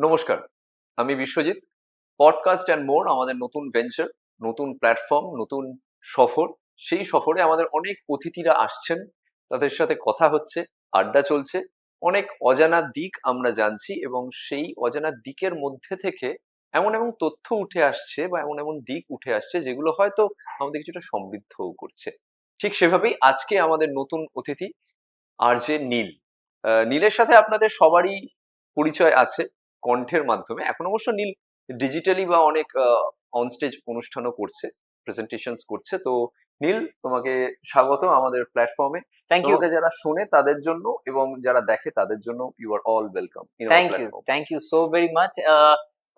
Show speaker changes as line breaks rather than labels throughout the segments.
নমস্কার, আমি Biswajit. Podcast and more আমাদের নতুন ভেঞ্চার, নতুন প্ল্যাটফর্ম, নতুন সফর। সেই সফরে আমাদের অনেক অতিথিরা আসছেন, তাদের সাথে কথা হচ্ছে, আড্ডা চলছে, অনেক অজানা দিক আমরা জানছি এবং সেই অজানা দিকের মধ্যে থেকে এমন এমন তথ্য উঠে আসছে বা এমন এমন দিক উঠে আসছে যেগুলো হয়তো আমাদের কিছুটা সমৃদ্ধও করছে। ঠিক সেভাবেই আজকে আমাদের নতুন অতিথি আরজে নীল। নীলের সাথে আপনাদের সবারই পরিচয় আছে কণ্ঠের মাধ্যমে। এখন অবশ্য নীল ডিজিটালি বা অনেক অনস্টেজ অনুষ্ঠানও করছে, প্রেজেন্টেশনস করছে। তো নীল, তোমাকে স্বাগত আমাদের প্ল্যাটফর্মে।
থ্যাংক ইউ
তোমাকে যারা শোনে তাদের জন্য এবং যারা দেখে তাদের জন্য you are all welcome in our platform.
Thank you so very much.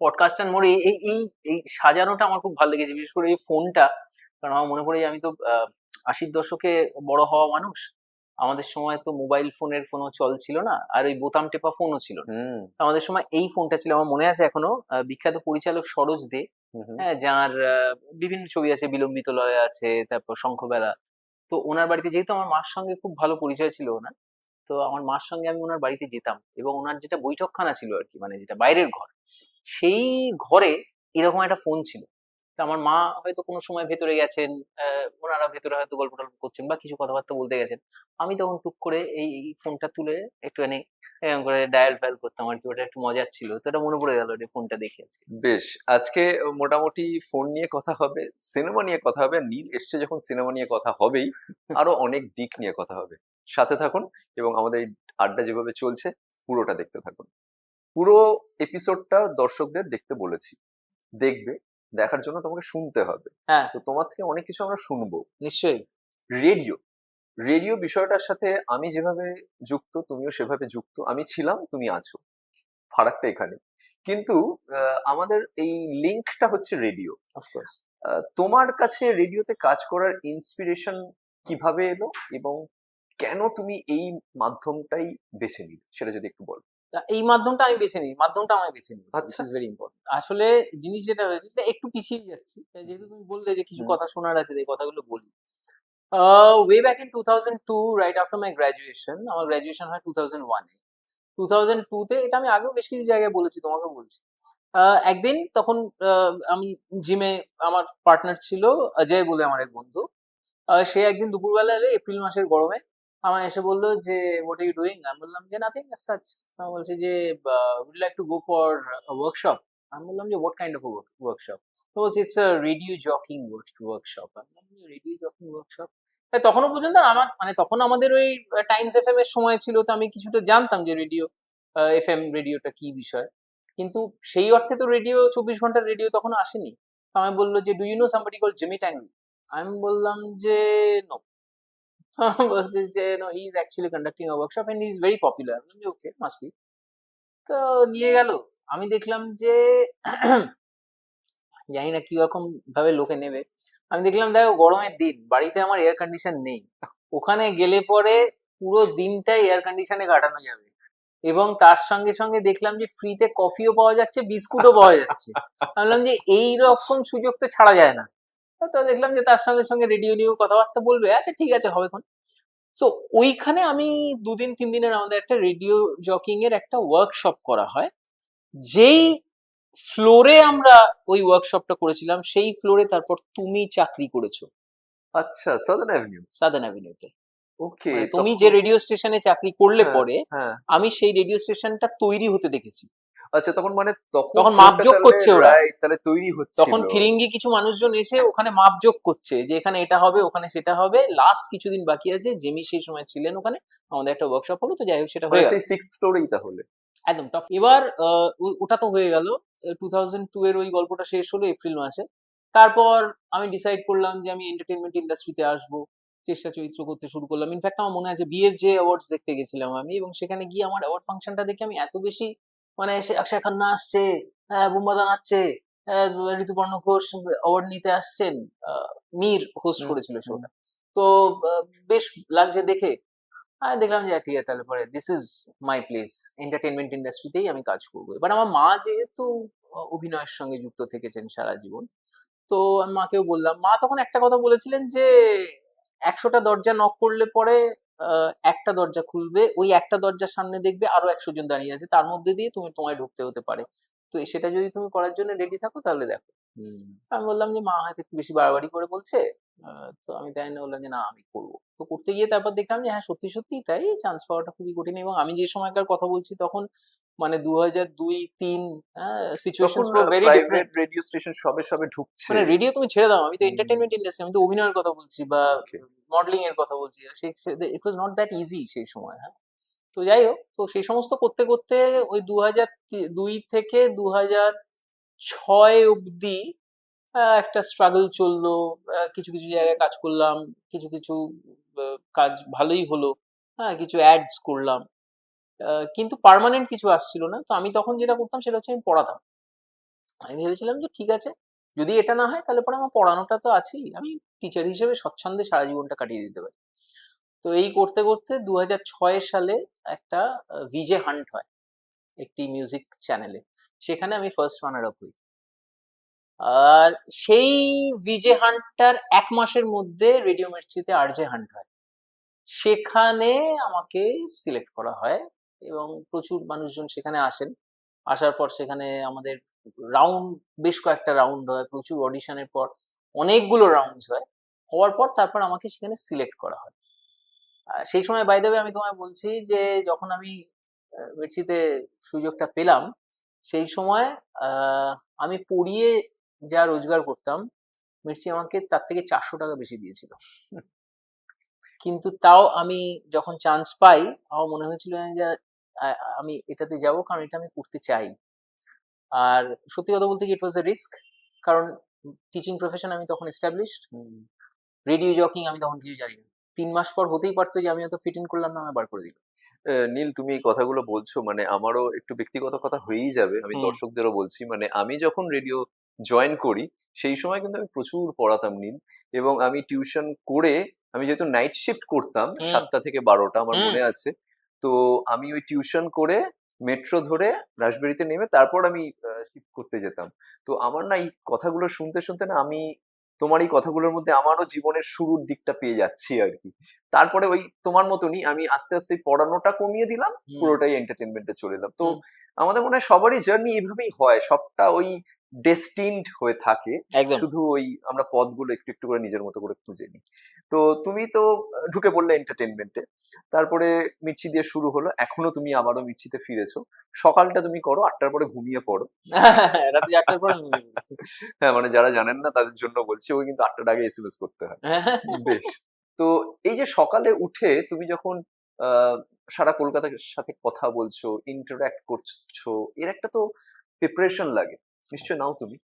Podcast and more এই এই এই এই সাজানোটা আমার খুব ভালো লেগেছে, বিশেষ করে এই ফোনটা। কারণ আমার মনে পড়ে যে আমি তো 80-র দশকে বড় হওয়া মানুষ। আমাদের সময় তো মোবাইল ফোনের কোনো চল ছিল না, আর ওই বোতাম টেপা ফোনও ছিল না।
হুম
আমাদের সময় এই ফোনটা ছিল, আমার মনে আছে এখনো। বিখ্যাত পরিচালক সরোজ দে,
হুম
হ্যাঁ, যার বিভিন্ন ছবি আছে, বিলম্বিত লয় আছে, তারপর শঙ্খবেলা। তো ওনার বাড়িতে যেহেতু আমার মার সঙ্গে খুব ভালো পরিচয় ছিল ওনার, তো আমার মার সঙ্গে আমি ওনার বাড়িতে যেতাম, এবং ওনার যেটা বৈঠকখানা ছিল আর কি, মানে যেটা বাইরের ঘর, সেই ঘরে এরকম একটা ফোন ছিল। তো আমার মা হয়তো কোনো সময় ভেতরে গেছেন, ওনারা ভেতরে হয়তো গল্প টল্প করছেন বা কিছু কথাবার্তা বলতে গেছেন। আমি তখন টুক করে এই ফোনটা তুলে একটুখানি এরকম করে ডায়াল ফায়াল করতাম আর কি। ওটা একটু মজার ছিল, তো এটা মনে পড়ে গেল এই ফোনটা দেখে আজকে।
বেশ, আজকে মোটামুটি ফোন নিয়ে কথা হবে, সিনেমা নিয়ে কথা হবে। নীল এসছে যখন, সিনেমা নিয়ে কথা হবেই, আরো অনেক দিক নিয়ে কথা হবে। সাথে থাকুন এবং আমাদের এই আড্ডা যেভাবে চলছে পুরোটা দেখতে থাকুন। পুরো এপিসোডটা দর্শকদের দেখতে বলেছি, দেখবে। দেখার জন্য তোমাকে শুনতে হবে।
হ্যাঁ,
তো তোমার থেকে অনেক কিছু আমরা শুনবো।
নিশ্চয়ই।
রেডিও, রেডিও বিষয়টার সাথে আমি যেভাবে যুক্ত, তুমিও সেভাবে যুক্ত। আমি ছিলাম, তুমি আছো, ফারাকটা এখানে। কিন্তু আমাদের এই লিঙ্কটা হচ্ছে রেডিও।
অফকোর্স।
তোমার কাছে রেডিওতে কাজ করার ইন্সপিরেশন কিভাবে এলো এবং কেন তুমি এই মাধ্যমটাই বেছে নিলে, সেটা যদি একটু বলো।
এই মাধ্যমটা আমি বেছে নিই, মাধ্যমটা আমি বেছে নিয়েছি, which
আচ্ছা।
is very important. আসলে জিনিস যেটা হয়েছে যে একটু পিছিয়ে যাচ্ছি, যেহেতু তুমি বললে যে কিছু
হুম।
কথা শোনার আছে, এই কথাগুলো বলি। Way back in 2002, right after my graduation. আমার গ্রাজুয়েশন হয় 2001-এ। 2002-তে, এটা আমি আগেও বেশ কিছু জায়গায় বলেছি, তোমাকে বলছি। একদিন তখন আমি জিমে, আমার পার্টনার ছিল অজয় বলে আমার এক বন্ধু। সে একদিন দুপুরবেলা এলে, এপ্রিল মাসের গরমে আমায় এসে বললো যে, হোয়াট আর ইউ ডুইং? আমি বললাম যে, নাথিং এজ সাচ। বলছে যে, would like to go for workshop. আমি বললাম যে, হোয়াট কাইন্ড অফ ওয়ার্কশপ? তো বলছে, it's a radio jockeying workshop. আমি বললাম, রেডিও জকিং ওয়ার্কশপ? তখনও পর্যন্ত আমার, মানে তখন আমাদের ওই টাইমস এফএম এর সময় ছিল, তো আমি কিছুটা জানতাম যে রেডিও, এফএম রেডিওটা কি বিষয়। কিন্তু সেই অর্থে তো রেডিও, 24 ঘন্টার রেডিও তখন আসেনি। তো আমায় বললো যে, do you know somebody called Jimmy Tangri? আমি বললাম যে, নো। বলছে যে, no, he is actually conducting a workshop and he is very popular. আমি বললাম যে, ওকে, মাস্ট বি। তো নিয়ে গেল। আমি দেখলাম যে জানি না কিরকম ভাবে লোকে নেবে। আমি দেখলাম, দেখো, গরমের দিন, বাড়িতে আমার এয়ার কন্ডিশন নেই। ওখানে গেলে পরে পুরো দিনটাই এয়ার কন্ডিশনে কাটানো যাবে, এবং তার সঙ্গে সঙ্গে দেখলাম যে ফ্রিতে কফিও পাওয়া যাচ্ছে, বিস্কুটও পাওয়া যাচ্ছে। আমি বললাম যে, এইরকম সুযোগ তো ছাড়া যায় না। তো দেখলাম যে তার সঙ্গে সঙ্গে রেডিও নিয়েও কথাবার্তা বলবে, আচ্ছা ঠিক আছে, হবে কোন। সো ওইখানে আমি 2-3 দিনের আমাদের একটা রেডিও জকিং এর একটা ওয়ার্কশপ করা হয়। যেই ফ্লোরে আমরা ওই ওয়ার্কশপটা করেছিলাম, সেই ফ্লোরে তারপর তুমি চাকরি করেছো,
আচ্ছা, সাদার্ন অ্যাভিনিউ।
সাদার্ন অ্যাভিনিউতে।
ওকে,
মানে তুমি যে
তখন।
রেডিও স্টেশনে চাকরি করলে
হ্যাঁ,
পরে,
হ্যাঁ।
আমি সেই রেডিও স্টেশনটা তৈরি হতে দেখেছি।
আচ্ছা, তখন মানে তখন
তখন
ফ্লোরটা
মাপজোক
তাহলে
করছে ওরা।
রাইট, তাহলে তৈরি
তখন
হচ্ছিল।
ফিরিঙ্গি কিছু মানুষজন এসে ওখানে মাপজোক করছে যে এখানে এটা হবে, ওখানে সেটা হবে। লাস্ট কিছুদিন বাকি আছে, জেমি সেই সময় ছিলেন ওখানে, আমাদের একটা ওয়ার্কশপ হলো, তো যাই হোক, সেটা
মানে
হয়ে গেল।
সেই সিক্সথ ফ্লোরেই তাহলে।
একদম টপ। এবার ওটা তো হয়ে গেল। 2002 এর ওই গল্পটা শেষ হলো এপ্রিল মাসে। তারপর আমি ডিসাইড করলাম যে আমি এন্টারটেনমেন্ট ইন্ডাস্ট্রিতে আসবো। চেষ্টা চরিত্র করতে শুরু করলাম। ইনফ্যাক্ট আমার মনে আছে, বিএফজে অ্যাওয়ার্ডস দেখতে গেছিলাম আমি, এবং সেখানে গিয়ে আমার অ্যাওয়ার্ড ফাংশনটা দেখে আমি এত বেশি, মানে অক্ষয় খান্না আসছে, বুম্বাদা নাচছে, ঋতুপর্ণ ঘোষ অ্যাওয়ার্ড নিতে আসছেন, মীর হোস্ট
হুম,
করেছিল
হুম।
শোটা। তো বেশ লাগছে দেখে। আমি দেখলাম যে, ঠিক আছে, তাহলে পরে this is my place, entertainment ইন্ডাস্ট্রিতেই আমি কাজ করবো। এবার আমার মা যেহেতু অভিনয়ের সঙ্গে যুক্ত থেকেছেন সারা জীবন, তো আমি মাকেও বললাম। মা তখন একটা কথা বলেছিলেন যে, 100টা দরজা নক করলে পরে একটা দরজা খুলবে, ওই একটা দরজার সামনে দেখবে আরো 100 জন দাঁড়িয়ে আছে, তার মধ্যে দিয়ে তোমায় ঢুকতে হতে পারে। তো সেটা যদি তুমি করার জন্য রেডি থাকো তাহলে দেখো। আমি বললাম যে মা হয়তো একটু বেশি বাড়াবাড়ি করে বলছে। তো আমি তাই না বললাম যে না আমি করবো। তো করতে গিয়ে তারপর দেখলাম যে হ্যাঁ সত্যি সত্যি তাই চান্স পাওয়াটা খুবই কঠিন, এবং আমি যে সময়কার কথা বলছি তখন মানে 2002-3
তখন
situations were very
private
different.
Radio station সবে সবে ঢুকছে।
মানে রেডিও তুমি ছেড়ে দাও, আমি তো
হুম,
এন্টারটেনমেন্ট ইন্ডাস্ট্রি, আমি তো অভিনয়ের কথা বলছি বা
ওকে।
মডেলিং এর কথা বলছি, ইট ওয়াজ নট দ্যাট ইজি সেই সময়। হ্যাঁ, তো যাই হোক, তো সেই সমস্ত করতে করতে ওই 2002 থেকে 2006 অব্দি একটা স্ট্রাগল চললো। কিছু কিছু জায়গায় কাজ করলাম, কিছু কিছু কাজ ভালোই হলো। হ্যাঁ, কিছু অ্যাডস করলাম, কিন্তু পার্মানেন্ট কিছু আসছিল না। তো আমি তখন যেটা করতাম সেটা হচ্ছে আমি পড়াতাম। আমি ভেবেছিলাম যে ঠিক আছে, যদি এটা না হয় তাহলে পরে আমার পড়ানোটা তো আছেই, আমি টিচার হিসেবে স্বচ্ছন্দে সারা জীবনটা কাটিয়ে দিতে পারি। তো এই করতে করতে 2006 সালে একটা ভিজে হান্ট হয় একটি মিউজিক চ্যানেলে, সেখানে আমি ফার্স্ট রানার আপ হই। আর সেই ভিজে হান্টটার 1 মাসের মধ্যে রেডিও মির্চিতে আরজে হান্ট হয়, সেখানে আমাকে সিলেক্ট করা হয় এবং প্রচুর মানুষজন সেখানে আসেন। আসার পর সেখানে আমাদের রাউন্ড, বেশ কয়েকটা রাউন্ড হয়, প্রচুর অডিশনের পর অনেকগুলো রাউন্ডস হয়। হওয়ার পর তারপর আমাকে সেখানে সিলেক্ট করা হয়। সেই সময় বাই দ্য ওয়ে আমি তোমায় বলছি যে যখন আমি মির্চিতে সুযোগটা পেলাম, সেই সময় আমি পড়িয়ে যা রোজগার করতাম, মির্চি আমাকে তার থেকে 400 টাকা বেশি দিয়েছিল। কিন্তু তাও আমি যখন চান্স পাই, আমার মনে হয়েছিল যে আমি এটাতে যাব, কারণ এটা আমি করতে চাই। আর সত্যি কথা বলতে কি, ইট ওয়াজ এ রিস্ক, কারণ টিচিং প্রফেশন আমি তখন এস্টাবলিশড, রেডিও জকিং আমি তখন কিছু জানি না। 3 মাস পর হতেই পারতো যে আমি হয়তো ফিট ইন করলাম না, আমার বার করে দিল।
নীল, তুমি এই কথাগুলো বলছো মানে আমারও একটু ব্যক্তিগত কথা হয়েই যাবে, আমি
হুম,
দর্শকদেরও বলছি। মানে আমি যখন রেডিও জয়েন করি সেই সময় কিন্তু আমি প্রচুর পড়াতাম নীল, এবং আমি টিউশন করে, আমি যেহেতু নাইট শিফট করতাম
হুম,
7টা থেকে 12টা আমার
হুম,
মনে আছে, তো আমি ওই টিউশন করে মেট্রো ধরে রাসবেরিতে নেমে তারপর আমি শিফট করতে যেতাম। তো আমার না এই কথাগুলো শুনতে শুনতে না আমি তোমার এই কথাগুলোর মধ্যে আমারও জীবনের শুরুর দিকটা পেয়ে যাচ্ছি আর কি। তারপরে ওই তোমার মতনই আমি আস্তে আস্তে পড়ানোটা কমিয়ে দিলাম,
হুম,
পুরোটাই এন্টারটেনমেন্টে চলে এলাম। তো
হুম,
আমাদের মনে হয় সবারই জার্নি এইভাবেই হয়, সবটা ওই ডেস্টিনড হয়ে থাকে।
একদম।
শুধু ওই আমরা পথগুলো একটু একটু করে নিজের মতো করে খুঁজে নিই। তো তুমি তো ঢুকে পড়লে এন্টারটেনমেন্টে, তারপরে মির্চি দিয়ে শুরু হলো, এখনো তুমি আবারও মির্চিতে ফিরেছো। সকালটা তুমি করো, 8টার পরে ঘুমিয়ে পড়ো।
রাতে 4টার পর আমি ঘুমিয়ে পড়ি।
হ্যাঁ, মানে যারা জানেন না তাদের জন্য বলছি, ওই কিন্তু 8টার আগে এসএমএস করতে হয়। বেশ। তো এই যে সকালে উঠে তুমি যখন আহ, সারা কলকাতার সাথে কথা বলছো, ইন্টারঅ্যাক্ট করছো, এর একটা তো প্রিপারেশন লাগে, নিশ্চয় নাও তুমি।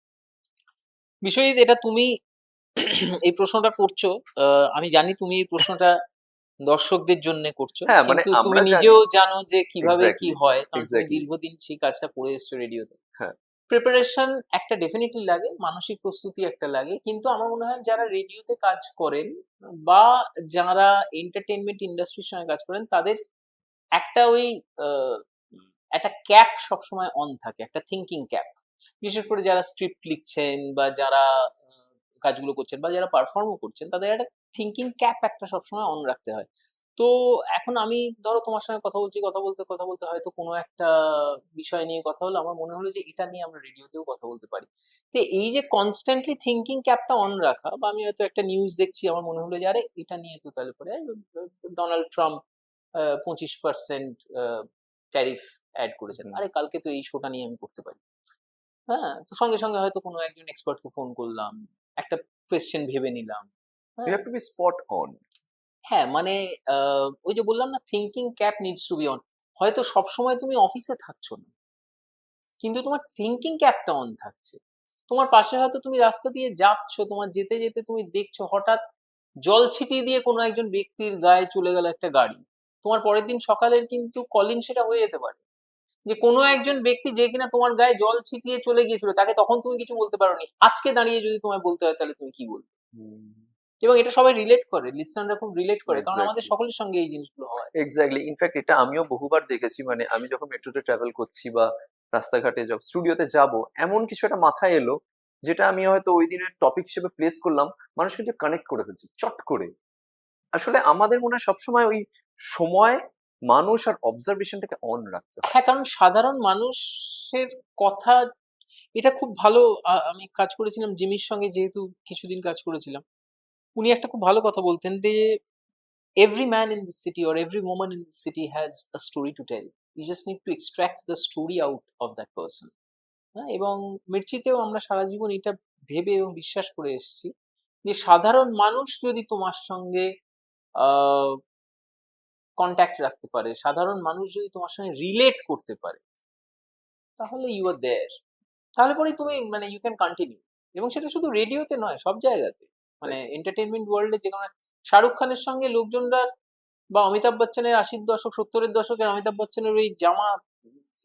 বিশ্বজিৎ, এটা তুমি এই প্রশ্নটা করছো, আমি জানি তুমি এই প্রশ্নটা দর্শকদের জন্য করছো,
হ্যাঁ, মানে
কিন্তু তুমি
আমরা জানি।
নিজেও জানো যে কিভাবে কি
এক্স্যাক্টলি,
হয়, কারণ তুমি
এক্স্যাক্টলি।
দীর্ঘদিন সেই কাজটা করে এসছো রেডিওতে।
হ্যাঁ।
প্রিপারেশন একটা ডেফিনেটলি লাগে, মানসিক প্রস্তুতি একটা লাগে, কিন্তু আমার মনে হয় যারা রেডিওতে কাজ করেন বা যারা এন্টারটেনমেন্ট ইন্ডাস্ট্রির সঙ্গে কাজ করেন, তাদের একটা ওই আহ, একটা ক্যাপ সবসময় অন থাকে, একটা থিঙ্কিং ক্যাপ। বিশেষ করে যারা স্ক্রিপ্ট লিখছেন বা যারা কাজগুলো করছেন বা যারা পারফর্মও করছেন, তাদের একটা থিঙ্কিং ক্যাপ একটা সবসময় অন রাখতে হয়। তো এখন আমি ধরো তোমার সঙ্গে কথা বলছি, কথা বলতে কথা বলতে হয়তো কোনো একটা বিষয় নিয়ে কথা হলো, আমার মনে হলো যে এটা নিয়ে আমরা রেডিওতেও কথা বলতে পারি। তো এই যে কনস্ট্যান্টলি থিঙ্কিং ক্যাপটা অন রাখা, বা আমি হয়তো একটা নিউজ দেখছি, আমার মনে হলো যে আরে এটা নিয়ে তো তাহলে পরে ডোনাল্ড ট্রাম্প 25% ট্যারিফ অ্যাড করেছেন,
হুম।
আরে কালকে তো এই শোটা নিয়ে আমি করতে পারি। হ্যাঁ, তো সঙ্গে সঙ্গে হয়তো কোনো একজন এক্সপার্টকে ফোন করলাম, একটা কোয়েশ্চেন ভেবে নিলাম।
ইউ
হ্যাঁ,
have to be spot on.
হ্যাঁ, মানে ওই যে বললাম না, thinking cap needs to be on. হয়তো সবসময় তুমি অফিসে থাকছো না, কিন্তু তোমার থিঙ্কিং ক্যাপটা অন থাকছে। তোমার পাশে হয়তো তুমি রাস্তা দিয়ে যাচ্ছ, তোমার যেতে যেতে তুমি দেখছো হঠাৎ জল ছিটিয়ে দিয়ে কোনো একজন ব্যক্তির গায়ে চলে গেল একটা গাড়ি। তোমার পরের দিন সকালের কিন্তু কলিং সেটা হয়ে যেতে পারে যে কোনো একজন ব্যক্তি যে কিনা তোমার গায়ে জল ছিটিয়ে চলে গিয়েছিল, তাকে তখন তুমি কিছু বলতে পারোনি, আজকে দাঁড়িয়ে যদি তোমায় বলতে হয় তাহলে তুমি কি বলবে? এবং এটা সবাই রিলেট করে, লিসনাররা খুব রিলেট করে, কারণ আমাদের
এক্স্যাক্টলি,
সকলের সঙ্গে এই জিনিসগুলো হয়।
এক্স্যাক্টলি। ইনফ্যাক্ট এটা আমিও বহুবার দেখেছি, মানে আমি যখন মেট্রোতে ট্রাভেল করছি বা রাস্তাঘাটে স্টুডিওতে যাব, এমন কিছু একটা মাথায় এলো যেটা আমি হয়তো ওই দিনের টপিক হিসেবে প্লেস করলাম, মানুষ কিন্তু কানেক্ট করে ফেলছে চট করে। আসলে আমাদের মনে হয় সবসময় ওই সময় মানুষ আর অবজারভেশনটাকে অন রাখতে হয়।
হ্যাঁ, কারণ সাধারণ মানুষের কথা এটা খুব ভালো। আমি কাজ করেছিলাম জিমির সঙ্গে, যেহেতু কিছুদিন কাজ করেছিলাম। উনি একটা খুব ভালো কথা বলতেন যে, "Every man in this city or every woman in this city has a story to tell. You just need to extract the story out of that person." হ্যাঁ? এবং মির্চিতেও আমরা সারা জীবন এটা ভেবে এবং বিশ্বাস করে এসেছি যে, সাধারণ মানুষ যদি তোমার সঙ্গে আ কনট্যাক্ট রাখতে পারে, সাধারণ মানুষ যদি তোমার সঙ্গে রিলেট করতে পারে, তাহলে ইউ আর দেয়ার। তাহলে পরেই তুমি মানে ইউ ক্যান কন্টিনিউ। এবং সেটা শুধু রেডিওতে নয়, সব জায়গাতে। মানে এন্টারটেইনমেন্ট ওয়ার্ল্ডে যেখানে শাহরুখ খানের সঙ্গে লোকজনরা, বা অমিতাভ বচ্চনের ৮০ দশক ৭০ এর দশকের অমিতাভ বচ্চনের ওই জামা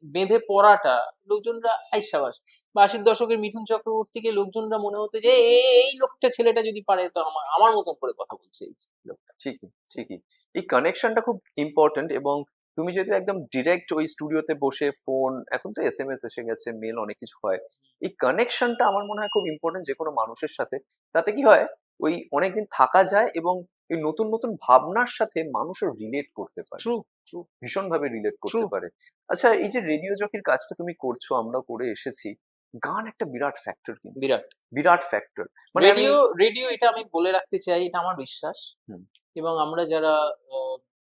বেঁধে পড়াটা লোকজনরা আই সাবাস, বা ৮০ দশকের মিঠুন চক্রবর্তীকে লোকজনরা মনে হতো যে এই লোকটা, ছেলেটা যদি পারে তো আমার মতন করে কথা বলছে এই লোকটা।
ঠিকই। এই কানেকশনটা খুব ইম্পর্টেন্ট, এবং তুমি যদি একদম ডিরেক্ট ওই স্টুডিওতে বসে ফোন, এখন তো এসএমএস এসে গেছে, মেল অনেক কিছু হয়। এই কানেকশনটা আমার মনে হয় খুব ইম্পর্টেন্ট যেকোনো মানুষের সাথে। তাতে কি হয়, ওই অনেকদিন থাকা যায় এবং এই নতুন ভাবনার সাথে মানুষও রিলেট করতে পারে।
ট্রু, ট্রু,
ভীষণভাবে রিলেট
ট্রু।
করতে পারে। আচ্ছা, এই যে রেডিও জকির কাজটা তুমি করছো, আমরাও করে এসেছি। গান একটা বিরাট ফ্যাক্টর কিন্তু।
বিরাট।
বিরাট ফ্যাক্টর। মানে আমি
রেডিও, রেডিও এটা আমি বলে রাখতে চাই, এটা আমার বিশ্বাস।
হুম,
এবং আমরা যারা আ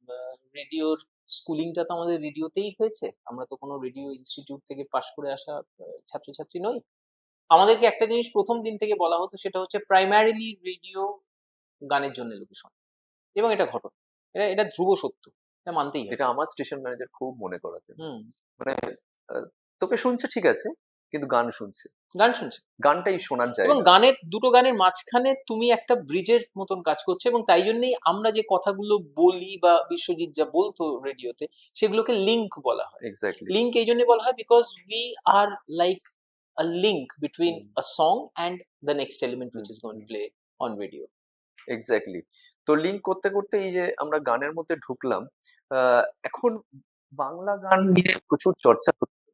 আ রেডিওর স্কুলিংটা তো আমাদের রেডিওতেই হয়েছে। আমরা তো কোনো রেডিও ইনস্টিটিউট থেকে পাশ করে আসা ছাত্রছাত্রী নই। আমাদেরকে একটা জিনিস ১ম দিন থেকে বলা হতো, সেটা হচ্ছে প্রাইমারিলি রেডিও গানের জন্য লোকে শোনে। এবং এটা ঘটনা। এটা ধ্রুব সত্য। এটা মানতেই হবে।
এটা আমার স্টেশন ম্যানেজার খুব মনে করাতেন।
হুম,
মানে আ তোকে শুনছে ঠিক আছে, কিন্তু গান শুনছে।
গান শুনছে।
গানটাই শোনার
এবং
জায়গা।
গানের, দুটো গানের মাঝখানে তুমি একটা ব্রিজের মতন কাজ করছো, এবং তাই জন্যই আমরা যে কথাগুলো বলি বা বিশ্বজিৎ যা বলতো রেডিওতে, সেগুলোকে লিঙ্ক বলা হয়।
এক্সাক্টলি।
লিঙ্ক এই জন্যই বলা হয় because we are like a link between
hmm,
a song and the next element
hmm,
which is going to
hmm.
play on radio.
Exactly. তো লিঙ্ক করতে এই যে আমরা গানের মধ্যে ঢুকলাম, আ এখন বাংলা গান নিয়ে প্রচুর চর্চা হচ্ছে।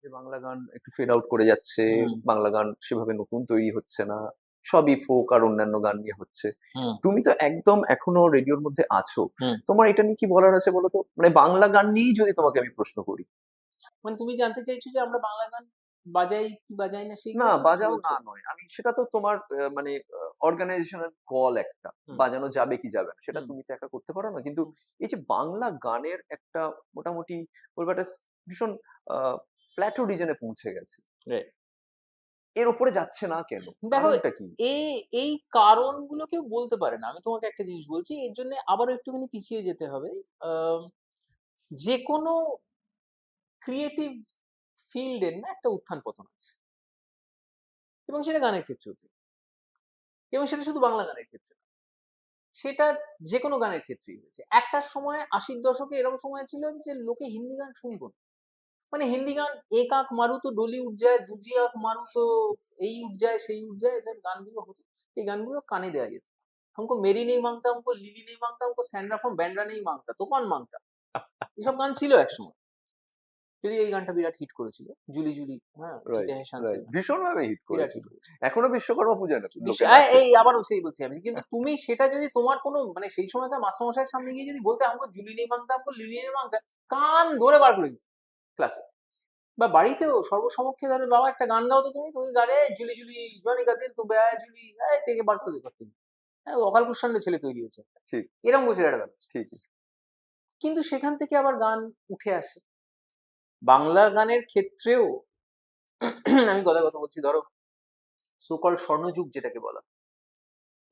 যে বাংলা গান একটু ফেড আউট করে যাচ্ছে।
হুম,
বাংলা গান সেভাবে নতুন তৈরি হচ্ছে না। সবই ফোক আর অন্যান্য গান নিয়ে হচ্ছে।
হুম,
তুমি তো একদম এখনো রেডিওর মধ্যে আছো।
হুম।
তোমার এটা নিয়ে কি বলার আছে বলো তো? মানে বাংলা গান নিয়েই যদি তোমাকে আমি প্রশ্ন করি।
মানে তুমি জানতে চাইছো যে আমরা বাংলা গান বাজাই কি বাজাই না,
না,
সেইগুলোর কথা
বাজাও
বলছো?
না নয়। আমি সেটা তো তোমার মানে অর্গানাইজেশনাল কল একটা।
হুম,
বাজানো যাবে কি যাবে না সেটা
হুম,
তুমি তো একা করতে পারো না। কিন্তু
হুম।
এই যে বাংলা গানের একটা মোটামুটি বলবো একটা ভীষণ আ প্ল্যাটো রিজন এ পৌঁছে গেছে।
রাইট।
এর উপরে যাচ্ছে না কেন?
দেখো,
কারণটা কি?
এই কারণগুলো কেউ বলতে পারে না। আমি তোমাকে একটা জিনিস বলছি। এর জন্যে আবারও একটুখানি পিছিয়ে যেতে হবে। আম যেকোনো ক্রিয়েটিভ ফিল্ড এর না একটা উত্থান-পতন আছে। এবং সেটা গানের ক্ষেত্রেও তাই। এবং সেটা শুধু বাংলা গানের ক্ষেত্রে না। সেটা যেকোনো গানের ক্ষেত্রেই হয়েছে। একটা সময় ৮০ র দশকে এরকম সময় ছিল যে লোকে হিন্দি গান শুনতো না। মানে হিন্দি গান, "এক আঁখ মারু তো ডলি উঠ যায়, দুজি আঁখ মারু তো এই উঠ যায়, সেই উঠ যায়", এসব গানগুলো হতো। এই গানগুলো কানে দেয়া যেত। "हमको मेरी नहीं मांगता, हमको लिली नहीं मांगता, हमको सैंड्रा फ्रॉम बैंड्रा नहीं मांगता, तो कौन मांगता?" এসব গান ছিল একসময়। যদিও এই গানটা বিরাট হিট করেছিল। 'জুলি জুলি', হ্যাঁ? জিতে
রাইট,
হ্যায় শান
রাইট।
সিং।
ভীষণভাবে হিট
বিরাট
করেছিল।
হিট করেছিল।
এখনো বিশ্বকর্মা পূজায় না লোকে
আ
নাচে।
এই আবারও সেই বলছি আমি। কিন্তু তুমি সেটা যদি তোমার কোনো মানে সেই সময়কার মাস্টারমশাইয়ের সামনে গিয়ে যদি বলতে, "हमको জুলি नहीं मांगता, हमको लिली नहीं मांगता", কান ধরে বার করে দিত ক্লাসে। বা বাড়িতেও সর্বসমক্ষে ধরে, "বাবা একটা গান গাও তো তুমি।" তুমি গালে, "জুলি জুলি জনি কা দিল তু বে আয়া জুলি", এই থেকে বার করে দিত ঘর থেকে। হ্যাঁ, অকাল কুষ্মান্ড ছেলে তৈরি হয়েছে।
ঠিক,
এরকম বসে একটা ব্যাপার।
ঠিকই।
কিন্তু সেখান থেকে আবার গান উঠে আসে। বাংলা গানের ক্ষেত্রেও আমি কথায় কথা বলছি, ধরো সো কল্ড স্বর্ণযুগ যেটাকে বলা।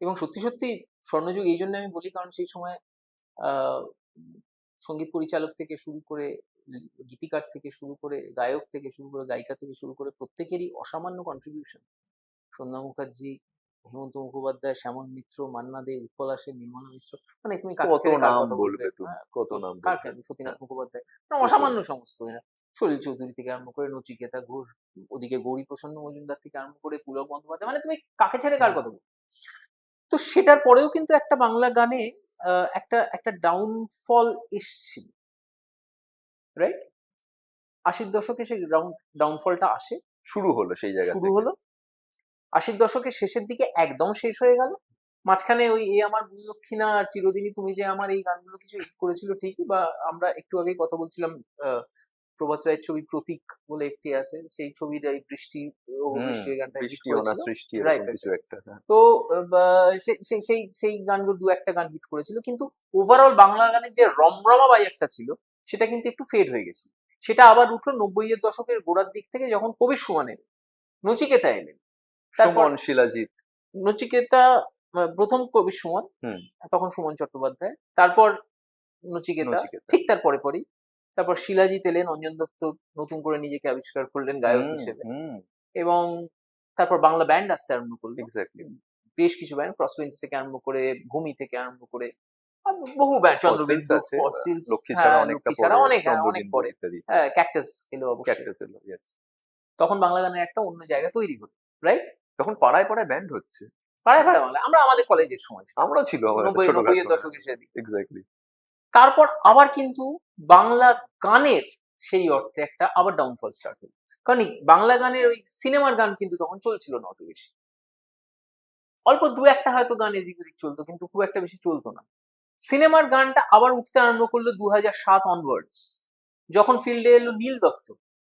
এবং সত্যি স্বর্ণযুগ এই জন্য আমি বলি, কারণ সেই সময় আ সংগীত পরিচালক থেকে শুরু করে, গীতিকার থেকে শুরু করে, গায়ক থেকে শুরু করে, গায়িকা থেকে শুরু করে প্রত্যেকেরই অসামান্য কন্ট্রিবিউশন। সন্ধ্যা মুখার্জি, হেমন্ত মুখোপাধ্যায়, শ্যামল মিত্র, মান্না দে, উৎপলা সেন, নির্মলা মিশ্র। মানে তুমি কাকে
কত
ছেড়ে কার
নাম
কথা বলবে?
বলবে তুমি,
হ্যাঁ,
কত নাম
কার
বলবে।
সতীনাথ
হ্যাঁ,
মুখোপাধ্যায়। মানে
প্রচুর।
অসামান্য সমস্ত এরা। সলিল চৌধুরী থেকে আরম্ভ করে নচিকেতা ঘোষ, ওদিকে গৌরীপ্রসন্ন মজুমদার থেকে আরম্ভ করে পুলক বন্দ্যোপাধ্যায়। মানে তুমি কাকে ছেড়ে কার
হুম।
কথা বলবে? তো সেটার পরেও কিন্তু একটা বাংলা গানে আ একটা ডাউনফল এসছিল। রাইট? ৮০ র দশকে সেই ডাউনফলটা আসে,
শুরু হলো সেই জায়গা
শুরু
থেকে।
হলো। ৮০ র দশকের শেষের দিকে একদম শেষ হয়ে গেল। মাঝখানে ওই এ আমার গুরুদক্ষিণা আর চিরদিনই তুমি যে আমার এই গানগুলো কিছু hit করেছিল ঠিকই, বা আমরা একটু আগেই কথা বলছিলাম প্রভাত রায়ের ছবি প্রতীক বলে একটি আছে, সেই ছবির এই বৃষ্টি ও বৃষ্টি ওই গানটা হিট
বৃষ্টি
করেছিল।
অনা সৃষ্টি
রাইট
এরকম
রাইট।
কিছু একটা, হ্যাঁ।
তো সেই গানগুলো দু একটা গান হিট করেছিল, কিন্তু ওভারঅল বাংলা গানের যে রমরমা একটা ছিল সেটা কিন্তু একটু ফেড হয়ে গেছিল। সেটা আবার উঠলো 90-এর দশকের গোড়ার দিক থেকে, যখন কবির সুমন এলেন, নচিকেতা এলেন। তারপর
সুমন, শিলাজিৎ।
নচিকেতা প্রথম কবির সুমন,
হুম।
তখন সুমন চট্টোপাধ্যায়, তারপর নচিকেতা,
নচিকেতা।
ঠিক তার পরে পরই তারপর শিলাজিৎ এলেন, অঞ্জন দত্ত নতুন করে নিজেকে আবিষ্কার করলেন গায়ক হিসেবে, এবং তারপর বাংলা ব্যান্ড আসতে আরম্ভ করলো।
এক্স্যাক্টলি।
বেশ কিছু ব্যান্ড, ক্রসউইন্ডস থেকে আরম্ভ করে, ভূমি থেকে আরম্ভ করে, আর বহু ব্যান্ড, চন্দ্রবিন্দু,
আছে,
ফসিলস,
লক্ষ্মী ছাড়া
হ্যাঁ
অনেকটা
লক্ষ্মী ছাড়া
পরে,
অনেক, হ্যাঁ অনেক
চন্দ্রবিন্দু
পরে,
ইত্যাদি।
হ্যাঁ ক্যাকটাস এলো অবশ্যই।
ক্যাকটাস এলো, yes।
তখন বাংলা গানের একটা অন্য জায়গা তৈরি হলো, রাইট?
তখন পাড়ায় পাড়ায় ব্যান্ড হচ্ছে।
পাড়ায় পাড়ায় বাংলা, আমরা আমাদের কলেজের সময়
আমরাও ছিল আমার একটা
90-এর
ছোটখাটো।
দশকের শেষের দিকে।
এক্স্যাক্টলি।
তারপর আবার কিন্তু বাংলা গানের সেই অর্থে একটা আবার ডাউনফল স্টার্ট হলো, কারণ এই বাংলা গানের ওই সিনেমার গান কিন্তু তখন চলছিল না অত বেশি, অল্প দু একটা হয়তো গান এদিক ওদিক চলতো, কিন্তু খুব একটা বেশি চলতো না। সিনেমার গানটা আবার উঠতে আরম্ভ করলো 2007 অনওয়ার্ডস, যখন ফিল্ডে এলো নীল দত্ত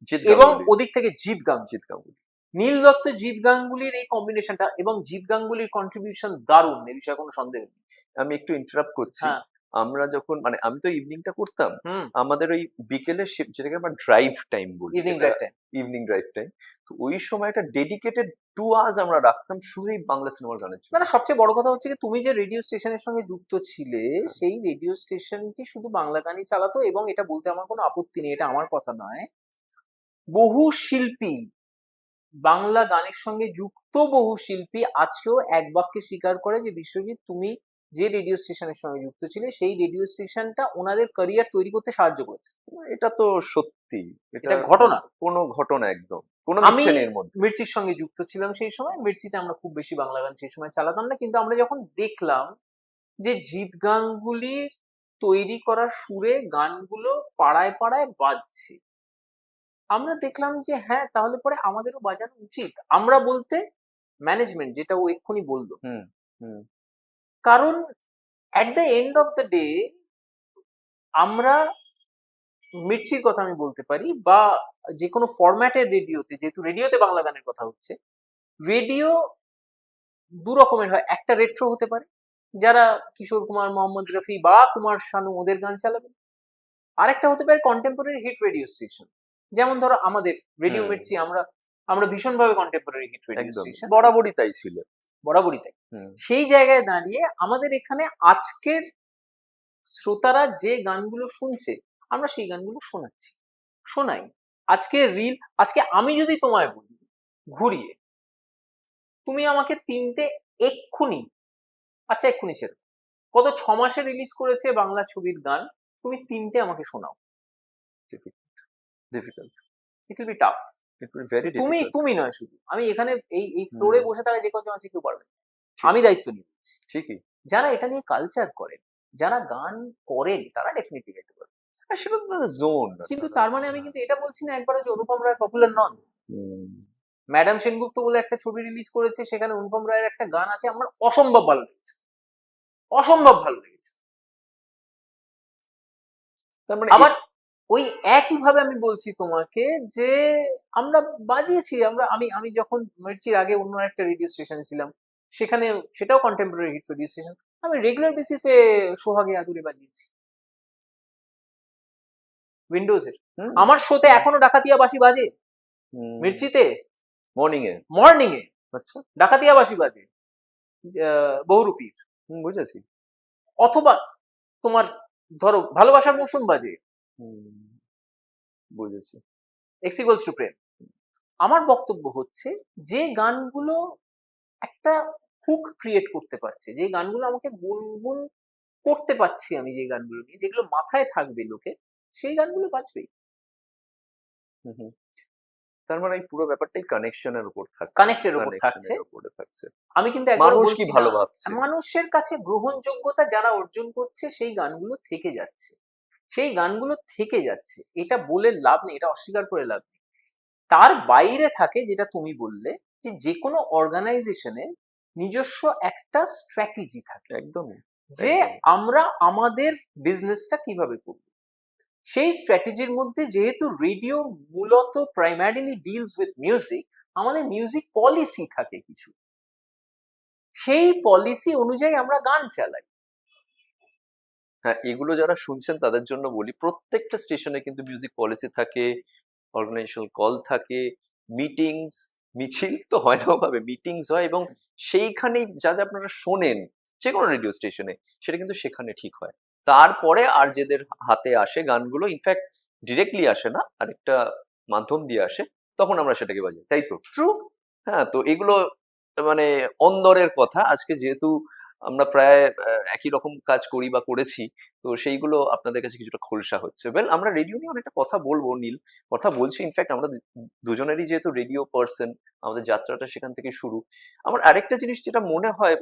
জিৎ
এবং
গাঙ্গুলি।
ওদিক থেকে জিৎ গাঙ্গুলি।
জিৎ গাঙ্গুলি।
নীল দত্ত জিৎ গাঙ্গুলির এই কম্বিনেশনটা, এবং জিৎ গাঙ্গুলির কন্ট্রিবিউশন দারুণ, এ বিষয়ে কোনো সন্দেহ নেই।
আমি একটু ইন্টারাপ্ট করছি।
হ্যাঁ।
আমরা যখন মানে আমি তো ইভিনিংটা করতাম,
হুম।
আমাদের ওই বিকেলের শিফট, যেটাকে আমরা ড্রাইভ টাইম বলি,
evening drive time,
evening drive time. তো ওই সময়টা ডেডিকেটেড 2 আওয়ার্স আমরা রাখতাম শুধুই বাংলা সিনেমার গানের জন্য।
মানে সবচেয়ে বড় কথা হচ্ছে কি, তুমি যে রেডিও স্টেশনের সঙ্গে যুক্ত ছিলে, সেই রেডিও স্টেশনটি শুধু বাংলা গানই চালাতো, এবং এটা বলতে আমার কোনো আপত্তি নেই, এটা আমার কথা নয়, বহু শিল্পী, বাংলা গানের সঙ্গে যুক্ত বহু শিল্পী আজকেও এক বাক্যে স্বীকার করে যে বিশ্বজিৎ, তুমি যে রেডিও স্টেশনের সঙ্গে যুক্ত ছিলে, সেই রেডিও স্টেশনটা ওনাদের ক্যারিয়ার তৈরি করতে সাহায্য করেছে।
এটা তো সত্যি,
এটা ঘটনা,
কোনো ঘটনা একদম, কোনো
আমি
মিথ্যে নেই এর মধ্যে।
মির্চির সঙ্গে যুক্ত ছিলাম সেই সময়, মির্চিতে আমরা খুব বেশি বাংলা গান সেই সময় চালাতাম না, কিন্তু আমরা যখন দেখলাম যে জিৎ গাঙ্গুলির তৈরি করা সুরে গানগুলো পাড়ায় পাড়ায় বাজছে, আমরা দেখলাম যে হ্যাঁ, তাহলে পরে আমাদেরও বাজানো উচিত। আমরা বলতে ম্যানেজমেন্ট, যেটা ও এক্ষুনি বললো,
হুম হুম
কারণ at the end of the day আমরা, মির্চির কথা আমি বলতে পারি, বা যে কোনো ফরম্যাটের রেডিওতে, যেহেতু রেডিওতে বাংলা গানের কথা হচ্ছে, রেডিও দু রকমের হয়, একটা রেট্রো হতে পারে, যারা কিশোর কুমার, মোহাম্মদ রফি বা কুমার শানু ওদের গান চালাবে, আরেকটা হতে পারে কন্টেম্পোরারি হিট রেডিও স্টেশন, যেমন ধরো আমাদের রেডিও মির্চি, আমরা আমরা ভীষণভাবে কন্টেম্পোরারি হিট রেডিও
একদম
স্টেশন,
বরাবরই তাই ছিল।
বরাবরই তাই। সেই জায়গায় দাঁড়িয়ে আমাদের এখানে আজকের শ্রোতারা যে গানগুলো শুনছে, আমরা সেই গানগুলো শোনাই। আজকে রিল, আজকে আমি যদি তোমায় বলি ঘুরিয়ে, তুমি আমাকে তিনটে এক্ষুনি, আচ্ছা এক্ষুনি ছেড়ে, কত 6 মাসে রিলিজ করেছে বাংলা ছবির গান, তুমি তিনটে আমাকে শোনাও।
Difficult,
it will be tough.
It will very
তুমি
ডিফিকাল্ট।
তুমি নয় শুধু, আমি এখানে এই ফ্লোরে বসে থাকা যে কজন আছে কেউ পারবে না।
ঠিক।
আমি দায়িত্ব নিয়ে নিচ্ছি।
ঠিকই।
যারা এটা নিয়ে কালচার করেন, যারা গান করেন, তারা ডেফিনেটলি গাইতে পারবে।
আর সেটা তো তাদের জোন।
কিন্তু তার মানে আমি কিন্তু এটা বলছি না একবারও যে অনুপম রায় পপুলার নন। ম্যাডাম সেনগুপ্ত বলে একটা ছবি রিলিজ করেছে, সেখানে অনুপম রায়ের একটা গান আছে, আমার অসম্ভব ভালো লেগেছে, অসম্ভব ভালো লেগেছে।
তার মানে
আবার ওই একইভাবে আমি বলছি তোমাকে যে আমরা বাজিয়েছি, আমি যখন মির্চির আগে অন্য একটা রেডিও স্টেশনে ছিলাম, সেখানে সেটাও কন্টেম্পোরারি হিট রেডিও স্টেশন, আমি রেগুলার বেসিসে সোহাগে আদুরে বাজিয়েছি উইন্ডোজের। আমার শোতে এখনো ডাকাতিয়া বাসি বাজে মির্চিতে, মর্নিং এ
আচ্ছা
ডাকাতিয়া বাসি বাজে বহুরূপীর,
বুঝেছি।
অথবা তোমার ধরো ভালোবাসার মৌসুম বাজে,
বুঝেছি।
এক্স ইকুয়ালস টু প্রেম। আমার বক্তব্য হচ্ছে যে গানগুলো একটা হুক ক্রিয়েট করতে পারছে, যে গানগুলো আমাকে গুনগুন করতে পারছি, আমি যে গানগুলো নিয়ে, যেগুলো মাথায় থাকবে লোকে, সেই গানগুলো বাজবেই।
তার মানে এই পুরো ব্যাপারটাই কানেকশনের উপর থাকছে,
কানেক্টের উপর থাকছে। আমি কিন্তু একবার
মানুষ
বলছি
কি ভালো
না,
ভাবছে,
মানুষের কাছে গ্রহণযোগ্যতা যারা অর্জন করছে, সেই গানগুলো থেকে যাচ্ছে, সেই গানগুলো থেকে যাচ্ছে, এটা বলে লাভ নেই, এটা অস্বীকার করে লাভ নেই। তার বাইরে থাকে যেটা তুমি বললে, যে কোনো অর্গানাইজেশনে নিজস্ব একটা স্ট্র্যাটেজি থাকে
একদমই
যে
একদমই।
আমরা আমাদের বিজনেসটা কিভাবে করব। সেই স্ট্র্যাটেজির মধ্যে যেহেতু রেডিও মূলত প্রাইমারিলি ডিলস উইথ মিউজিক, আমাদের মিউজিক পলিসি থাকে কিছু, সেই পলিসি অনুযায়ী আমরা গান চালাই।
হ্যাঁ, এগুলো যারা শুনছেন তাদের জন্য বলি, প্রত্যেকটা স্টেশনে কিন্তু মিউজিক পলিসি থাকে, অর্গানাইজেশনাল কল থাকে, মিটিংস, মিছিল তো হয় না ওভাবে, মিটিংস হয়, এবং সেইখানেই যা যা আপনারা শোনেন যে কোনো রেডিও স্টেশনে, সেটা কিন্তু সেখানে ঠিক হয়। তারপরে আর যেদের হাতে আসে গানগুলো, ইনফ্যাক্ট ডিরেক্টলি আসে না, আরেকটা মাধ্যম দিয়ে আসে, তখন আমরা সেটাকে বাজাই, তাই তো?
ট্রু।
হ্যাঁ, তো এগুলো মানে অন্দরের কথা। আজকে যেহেতু আমরা প্রায় একই রকম কাজ করি বা করেছি, তো সেইগুলো আপনাদের কাছে কিছুটা খোলসা হচ্ছে। ওয়েল, আমরা রেডিও নিয়ে অনেকটা কথা বলবো নীল, কথা বলছি। ইনফ্যাক্ট আমরা দুজনেরই যেহেতু রেডিও পার্সন, আমাদের যাত্রাটা সেখান থেকে শুরু। আমার আরেকটা জিনিস যেটা মনে হয়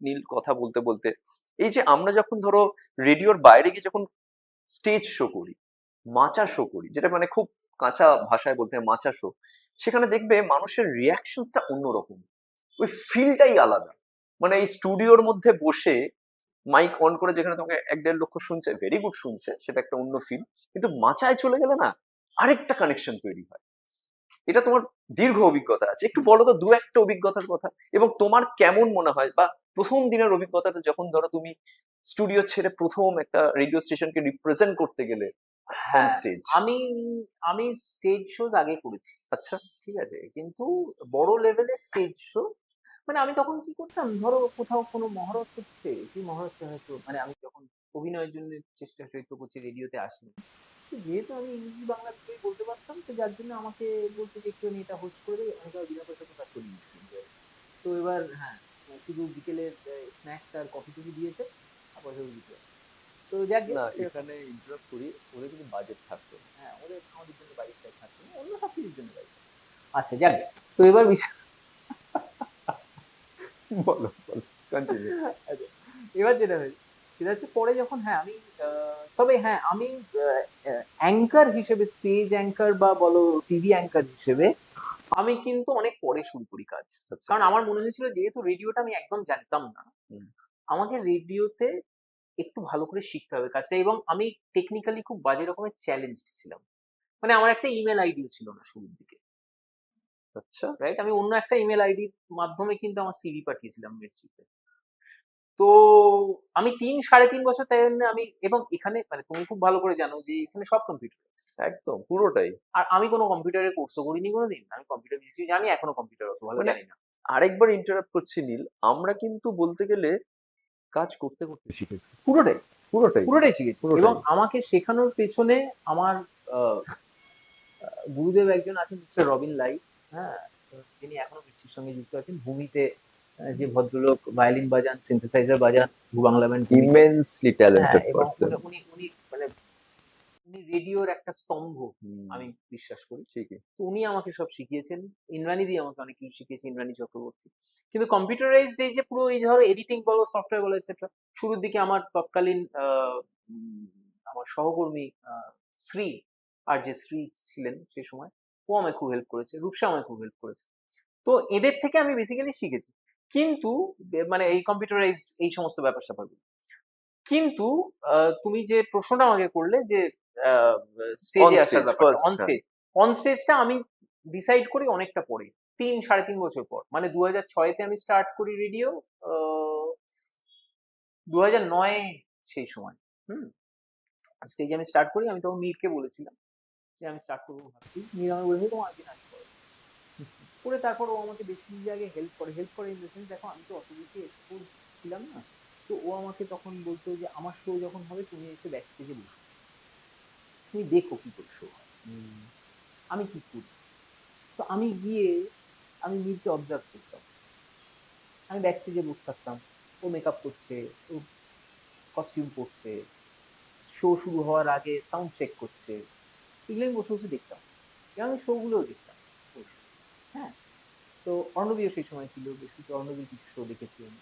নীল, কথা বলতে বলতে, এই যে আমরা যখন ধরো রেডিওর বাইরে গিয়ে যখন স্টেজ শো করি, মাচা শো করি, যেটা মানে খুব কাঁচা ভাষায় বলতে হয় মাচা শো, সেখানে দেখবে মানুষের রিয়াকশনসটা অন্যরকম, ওই ফিলটাই আলাদা। মানে এই স্টুডিওর মধ্যে বসে মাইক অন করে যেখানে তোমাকে ১-১.৫ লক্ষ শুনছে, ভেরি গুড শুনছে, সেটা একটা অন্য ফিল। কিন্তু মাচায় চলে গেলে না, আরেকটা কানেকশন তৈরি হয়। এটা তোমার দীর্ঘ অভিজ্ঞতা আছে, একটু বলো তো দু একটা অভিজ্ঞতার কথা, এবং তোমার কেমন মনে হয়, বা প্রথম দিনের অভিজ্ঞতাটা যখন ধরো তুমি স্টুডিও ছেড়ে প্রথম একটা রেডিও স্টেশনকে রিপ্রেজেন্ট করতে গেলে অন
হ্যাঁ,
স্টেজ।
আমি আমি স্টেজ শোজ আগে করেছি,
আচ্ছা।
ঠিক আছে, কিন্তু বড় লেভেলের স্টেজ শো মানে আমি তখন কি করতাম, ধরো কোথাও কোনো মহরত হচ্ছে, সেই মহরতটা হয়তো মানে আমি যখন অভিনয়ের জন্য চেষ্টা চরিত্র করছি, রেডিওতে আসিনি, তো যেহেতু আমি ইংরেজি বাংলা দুটোই বলতে পারতাম, তো যার জন্য আমাকে বলতে যে একটু আমি এটা হোস্ট করে দেবে, আমি বিনা পয়সাতে কাজ করিয়ে নিচ্ছি। তো এবার হ্যাঁ, শুধু বিকেলের স্ন্যাক্স আর কফি টফি দিয়েছে, আর পয়সা দিয়েছে। তো যাক গে,
না,
সেরকম।
এখানে ইন্টারাপ্ট করি, ওদের কিন্তু বাজেট থাকতো।
হ্যাঁ, ওদের আমাদের জন্য বাইকটা থাকছে না, অন্য সব কিছুর জন্য বাইক। আচ্ছা যাক গে। তো এবার বিষয়
বলো বলো, কন্টিনিউ।
আচ্ছা, এবার যেটা হয়েছে সেটা হচ্ছে পরে যখন হ্যাঁ আমি তবে হ্যাঁ আমি অ্যাঙ্কার হিসেবে, স্টেজ অ্যাঙ্কার বা বলো টিভি অ্যাঙ্কার হিসেবে আমি কিন্তু অনেক পরে শুরু করি কাজ।
আচ্ছা।
কারণ আমার মনে হয়েছিল যেহেতু রেডিওটা আমি একদম জানতাম না,
হুম।
আমাকে রেডিওতে একটু ভালো করে শিখতে হবে কাজটা, এবং আমি টেকনিক্যালি খুব বাজে রকমের চ্যালেঞ্জড ছিলাম। মানে আমার একটা ইমেল আইডিও ছিল না শুরুর দিকে,
আচ্ছা।
রাইট? আমি অন্য একটা ইমেল আইডির মাধ্যমে কিন্তু আমার সিভি পাঠিয়েছিলাম মেডসিতে। তো আমি ৩-৩.৫ বছর তাই জন্য আমি, এবং এখানে মানে তুমি খুব ভালো করে জানো যে এখানে সব কম্পিউটারাইজড।
একদম পুরোটাই।
আর আমি কোনো কম্পিউটারের কোর্সও করিনি কোনোদিন। আমি কম্পিউটার কিছু জানি, এখনো কম্পিউটার অত ভালো
মানে
জানি না।
আরেকবার ইন্টারাপ্ট করছি নীল, আমরা কিন্তু বলতে গেলে কাজ করতে করতে শিখেছি।
পুরোটাই,
পুরোটাই।
পুরোটাই শিখেছি, এবং
পুরোটাই।
আমাকে শেখানোর পেছনে আমার আ গুরুদেব একজন আছেন, মিস্টার রবিন লাই, হ্যাঁ? যিনি এখনো বৃত্তির সঙ্গে যুক্ত আছেন। ভূমিতে যে ভদ্রলোক ভায়োলিন বাজান, সিন্থেসাইজার বাজান, বাংলা ব্যান্ড ভূমিতে।
ইমেন্সলি
হ্যাঁ,
ট্যালেন্টেড
এবং
পারসন।
উনি উনি মানে উনি রেডিওর একটা স্তম্ভ,
হুম।
আমি বিশ্বাস করি।
ঠিকই।
তো উনি আমাকে সব শিখিয়েছেন। ইন্দ্রাণী দি আমাকে অনেক কিছু শিখিয়েছে, ইন্দ্রাণী চক্রবর্তী। কিন্তু কম্পিউটারাইজড এই যে পুরো এই ধরো এডিটিং বলো, সফটওয়্যার বলো এটসেট্রা, শুরুর দিকে আমার তৎকালীন উম আমার সহকর্মী শ্রী, যে শ্রী ছিলেন সে সময়, ও আমায় খুব হেল্প করেছে। রূপসা আমায় খুব হেল্প করেছে। তো এদের থেকে আমি বেসিক্যালি শিখেছি। কিন্তু মানে এই কম্পিউটারাইজড এই সমস্ত ব্যাপার-স্যাপারগুলো। কিন্তু তুমি যে প্রশ্নটা আমাকে করলে যে আ
অন
স্টেজে আসার
স্টেজ
ব্যাপারটা,
ফার্স্ট,
অন
হ্যাঁ।
স্টেজ। অন স্টেজটা আমি ডিসাইড করি অনেকটা পরে। ৩-৩.৫ বছর পর। মানে ২০০৬ তে আমি স্টার্ট করি রেডিও। আ ২০০৯ সেই সময়। হুম? স্টেজে আমি স্টার্ট করি। আমি তখন মীরকে বলেছিলাম যে আমি স্টার্ট করব ভাবছি। মীর আমাকে বলেছিল তোমার দিন আগে করো। করে তারপর ও আমাকে বেশ কিছু জায়গায় হেল্প করে। হেল্প করে ইন দ্য সেন্স, দেখো আমি তো অত বেশি এক্সপোজ ছিলাম না। তো ও আমাকে তখন বলতো যে আমার শো যখন হবে তুমি এসে ব্যাক স্টেজে বসো। তুমি দেখো কি করে শো হয়। আমি কি করি। তো আমি গিয়ে আমি মীরকে অবজার্ভ করতাম। আমি ব্যাক স্টেজে বসে থাকতাম। ও মেকআপ করছে, ও কস্টিউম পরছে, শো শুরু হওয়ার আগে সাউন্ড চেক করছে। এগুলো আমি বসে বসে দেখতাম। এবং আমি শো গুলোও দেখতাম বসে। হ্যাঁ? তো অর্ণবীও সেই সময় ছিল, বেশ কিছু অর্ণবীর কিছু শো দেখেছি আমি।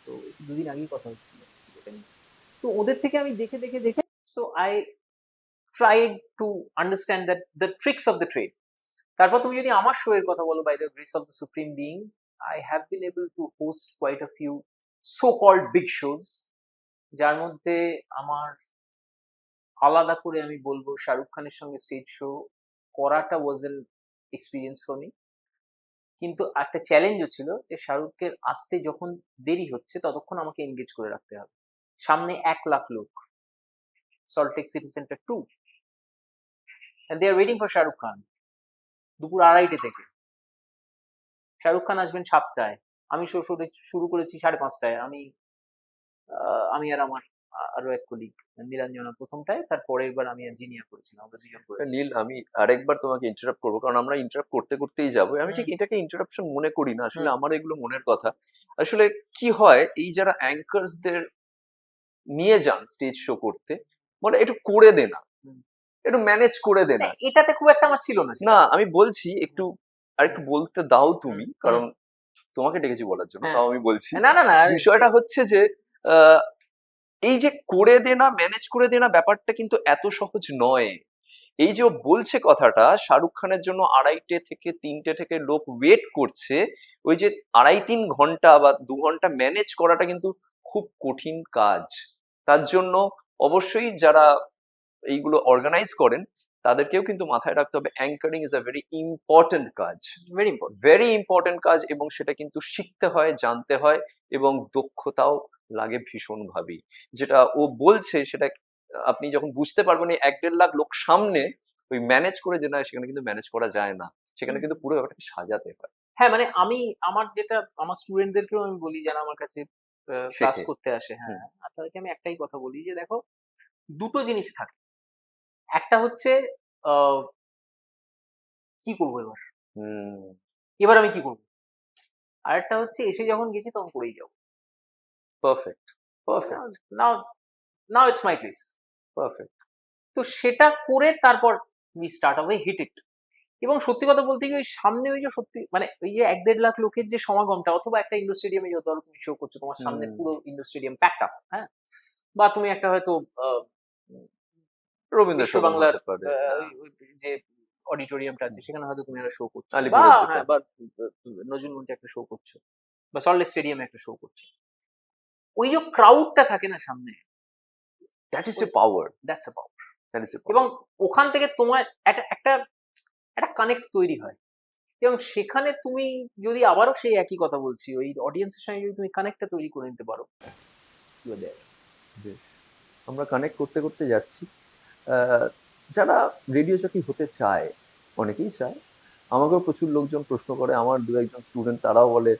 তো দুদিন আগেই কথা হচ্ছিল এটা নিয়ে। তো ওদের থেকে আমি দেখে so I tried to understand that the tricks of the trade. তারপর তুমি যদি আমার শো এর কথা বলো, by the grace of the supreme being, I have been able to host quite a few so-called big shows, যার মধ্যে আমার আলাদা করে আমি বলবো শাহরুখ খানের সঙ্গে স্টেজ শো করাটা was an experience for me. কিন্তু একটা চ্যালেঞ্জও ছিল যে শাহরুখের আসতে যখন দেরি হচ্ছে ততক্ষণ আমাকে এনগেজ করে রাখতে হবে। সামনে 1,00,000 লোক, Salt Lake city centre 2, and they are waiting for Shahrukh Khan দুপুর 2:30 থেকে। শাহরুখ খান আসবেন 7টায়, আমি শো শুরু করেছি 5:30টায়। আমি আর আমার আরো এক কলিগ নীলাঞ্জনা প্রথমটায়, তার পরের বার আমি আর জিনিয়া করেছিলাম, আমরা দুজন করেছি।
নীল, আমি আরেকবার তোমাকে ইন্টারাপ্ট করবো, কারণ আমরা ইন্টারাপ্ট করতে করতেই যাবো। আমি ঠিক
হুম।
এটাকে ইন্টারাপশন মনে করি না, আসলে
হুম।
আমার এগুলো মনের কথা। আসলে কি হয়, এই যারা অ্যাঙ্কার্সদের নিয়ে যান স্টেজ শো করতে, বলে একটু করে দে না,
হুম।
একটু ম্যানেজ করে দে না।
এটাতে খুব একটা আমার ছিল না সেটা।
না, আমি বলছি একটু আরেকটু বলতে দাও তুমি,
হুম।
কারণ তোমাকে ডেকেছি বলার জন্য,
হ্যাঁ।
তাও আমি বলছি।
না না না
বিষয়টা হচ্ছে যে আহ, এই যে করে দে না, ম্যানেজ করে দে না, ব্যাপারটা কিন্তু এত সহজ নয়। এই যে ও বলছে কথাটা, শাহরুখ খানের জন্য 2:30 থেকে 3টে থেকে লোক ওয়েট করছে, ওই যে 2.5-3 ঘন্টা বা 2 ঘন্টা ম্যানেজ করাটা কিন্তু খুব কঠিন কাজ। তার জন্য অবশ্যই যারা এইগুলো অর্গানাইজ করেন তাদেরকেও কিন্তু মাথায় রাখতে হবে, anchoring is a very important কাজ,
ভেরি ইম্পর্টেন্ট।
ভেরি ইম্পর্টেন্ট কাজ, এবং সেটা কিন্তু শিখতে হয়, জানতে হয়, এবং দক্ষতাও লাগে ভীষণভাবেই। যেটা ও বলছে সেটা আপনি যখন বুঝতে পারবেন, এই 1-1.5 লাখ লোক সামনে ওই ম্যানেজ করে যে না, সেখানে কিন্তু ম্যানেজ করা যায় না, সেখানে কিন্তু পুরো ব্যাপারটাকে সাজাতে হয়।
হ্যাঁ, মানে আমি আমার যেটা আমার স্টুডেন্টদেরকেও আমি বলি যারা আমার কাছে ক্লাস
শেখে।
করতে আসে,
হুম।
হ্যাঁ, আর তাদেরকে আমি একটাই কথা বলি যে দেখো, দুটো জিনিস থাকে। একটা হচ্ছে আহ, কি করবো এবার,
হুম।
এবার আমি কি করবো। আরেকটা হচ্ছে এসে যখন গেছি তখন করেই যাবো।
Perfect, perfect,
now now it's my place.
Perfect.
তো সেটা করে তারপর উই স্টার্ট হবে হিট ইট। এবং সত্যি কথা বলতে কি, ওই সামনে ওই যে সত্যি মানে ওই যে 1-1.5 লাখ লোকের যে সমাগমটা, অথবা একটা ইন্ডোর স্টেডিয়ামে ধরো তুমি শো করছো, তোমার সামনে
হুম।
পুরো ইন্ডোর স্টেডিয়াম প্যাকড আপ, হ্যাঁ, বা তুমি একটা হয়তো
রবীন্দ্র
বিশ্ব
সদন
বাংলার
হতে পারে, হ্যাঁ,
ওই যে অডিটোরিয়ামটা আছে সেখানে হয়তো তুমি একটা শো করছো, বা
আলিপুরের
হ্যাঁ,
যেটা।
বা নজরুল মঞ্চে একটা শো করছো, বা সল্টলেক স্টেডিয়ামে একটা শো করছো, ওই যে ক্রাউডটা থাকে না সামনে,
that is a power,
that's a power.
That is a
এবং
পাওয়ার।
ওখান থেকে তোমার একটা একটা একটা কানেক্ট তৈরি হয়, এবং সেখানে তুমি যদি আবারও সেই একই কথা বলছি, ওই অডিয়েন্সের সঙ্গে যদি তুমি কানেক্টটা তৈরি করে নিতে পারো, you are there.
বেশ, আমরা কানেক্ট করতে করতে যাচ্ছি। আহ, যারা রেডিও জকি হতে চায়, অনেকেই চায়, আমাকেও প্রচুর লোকজন প্রশ্ন করে, আমার 2-1 জন স্টুডেন্ট তারাও বলে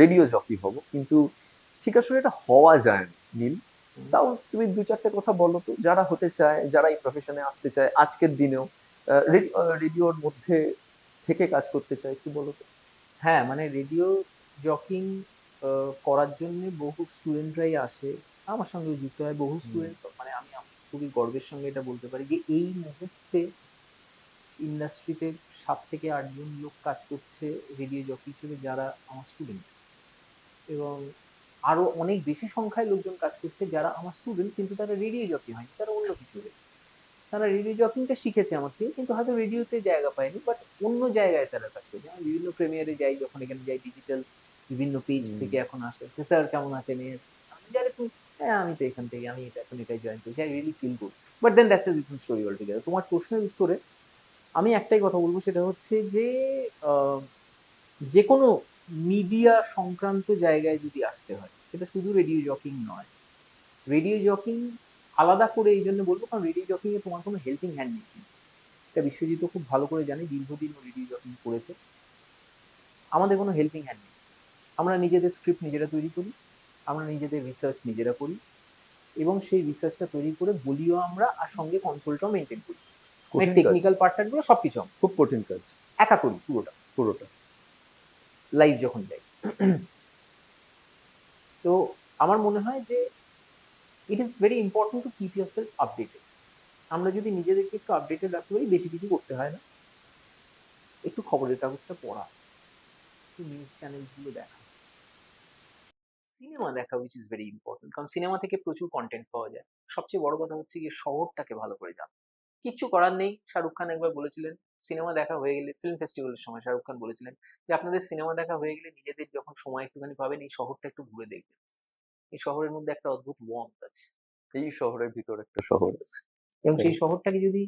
রেডিও জকি হব, কিন্তু ঠিক আসলে এটা হওয়া যায় না নীল। তাও তুমি 2-4টে কথা বলো তো, যারা হতে চায়, যারা এই প্রফেশনে আসতে চায় আজকের দিনেও, রেডিওর মধ্যে থেকে কাজ করতে চায়, একটু বলো তো।
হ্যাঁ, মানে রেডিও জকিং করার জন্য বহু স্টুডেন্টরাই আসে, আমার সঙ্গে যুক্ত হয় বহু স্টুডেন্ট। মানে আমি খুবই গর্বের সঙ্গে এটা বলতে পারি যে এই মুহূর্তে ইন্ডাস্ট্রিতে 7 থেকে 8 জন লোক কাজ করছে রেডিও জকি হিসেবে, যারা আমার স্টুডেন্ট। এবং আরো অনেক বেশি সংখ্যায় লোকজন কাজ করছে যারা আমার স্টুডেন্ট, কিন্তু তারা রেডিও জকি হয়নি, তারা অন্য কিছু হয়েছে। তারা রেডিও জকিংটা শিখেছে আমার থেকে, কিন্তু হয়তো রেডিওতে জায়গা পায়নি, বাট অন্য জায়গায় তারা কাজ করছে। আমি বিভিন্ন প্রিমিয়ারে যাই, যখন এখানে যাই, ডিজিটাল বিভিন্ন পেজ
হুম।
থেকে এখন আসে, স্যার কেমন আছেন, আমি জানি তুমি, হ্যাঁ আমি তো এখান থেকে, আমি এখন এটাই জয়েন করেছি, I really feel good. But then that's a different story altogether. তোমার প্রশ্নের উত্তরে আমি একটাই কথা বলবো, সেটা হচ্ছে যে আহ, যে কোনো মিডিয়া সংক্রান্ত জায়গায় যদি আসতে হয়, সেটা শুধু রেডিও জকিং নয়। রেডিও জকিং আলাদা করে এই জন্য বলবো, কারণ রেডিও জকিং এ তোমার কোনো হেল্পিং হ্যান্ড নেই। এটা বিশ্বজিৎ খুব ভালো করে জানে, দীর্ঘদিন ও রেডিও জকিং করেছে। আমাদের কোনো হেল্পিং হ্যান্ড নেই। আমরা নিজেদের স্ক্রিপ্ট নিজেরা তৈরি করি, আমরা নিজেদের রিসার্চ নিজেরা করি, এবং সেই রিসার্চটা তৈরি করে বলিও আমরা, আর সঙ্গে কন্ট্রোলটাও মেনটেন করি। মানে
কঠিন কাজ,
টেকনিক্যাল পার্টটা গুলো সবকিছু আমরা
খুব কঠিন কাজ,
একা করি পুরোটা,
পুরোটা।
লাইভ যখন যাই। তো আমার মনে হয় যে it is very important to keep your self updated. আমরা যদি নিজেদেরকে একটু আপডেটেড রাখতে পারি, বেশি কিছু করতে হয় না, একটু খবরের কাগজটা পড়া, একটু নিউজ চ্যানেলসগুলো দেখা, সিনেমা দেখা, উইচ ইজ ভেরি ইম্পর্টেন্ট, কারণ সিনেমা থেকে প্রচুর কন্টেন্ট পাওয়া যায়। সবচেয়ে বড় কথা হচ্ছে গিয়ে শহরটাকে ভালো করে জানা। কিচ্ছু করার নেই, শাহরুখ খান একবার বলেছিলেন সিনেমা দেখা হয়ে গেলে, ফিল্ম ফেস্টিভ্যালের সময় শাহরুখ খান বলেছিলেন যে আপনাদের সিনেমা দেখা হয়ে গেলে নিজেদের যখন সময় একটুখানি পাবেন এই শহরটা একটু ঘুরে দেখবেন। এই শহরের মধ্যে একটা অদ্ভুত ওয়ার্মথ আছে,
এই শহরের ভিতর একটা শহর আছে।
এবং সেই শহরটাকে যদি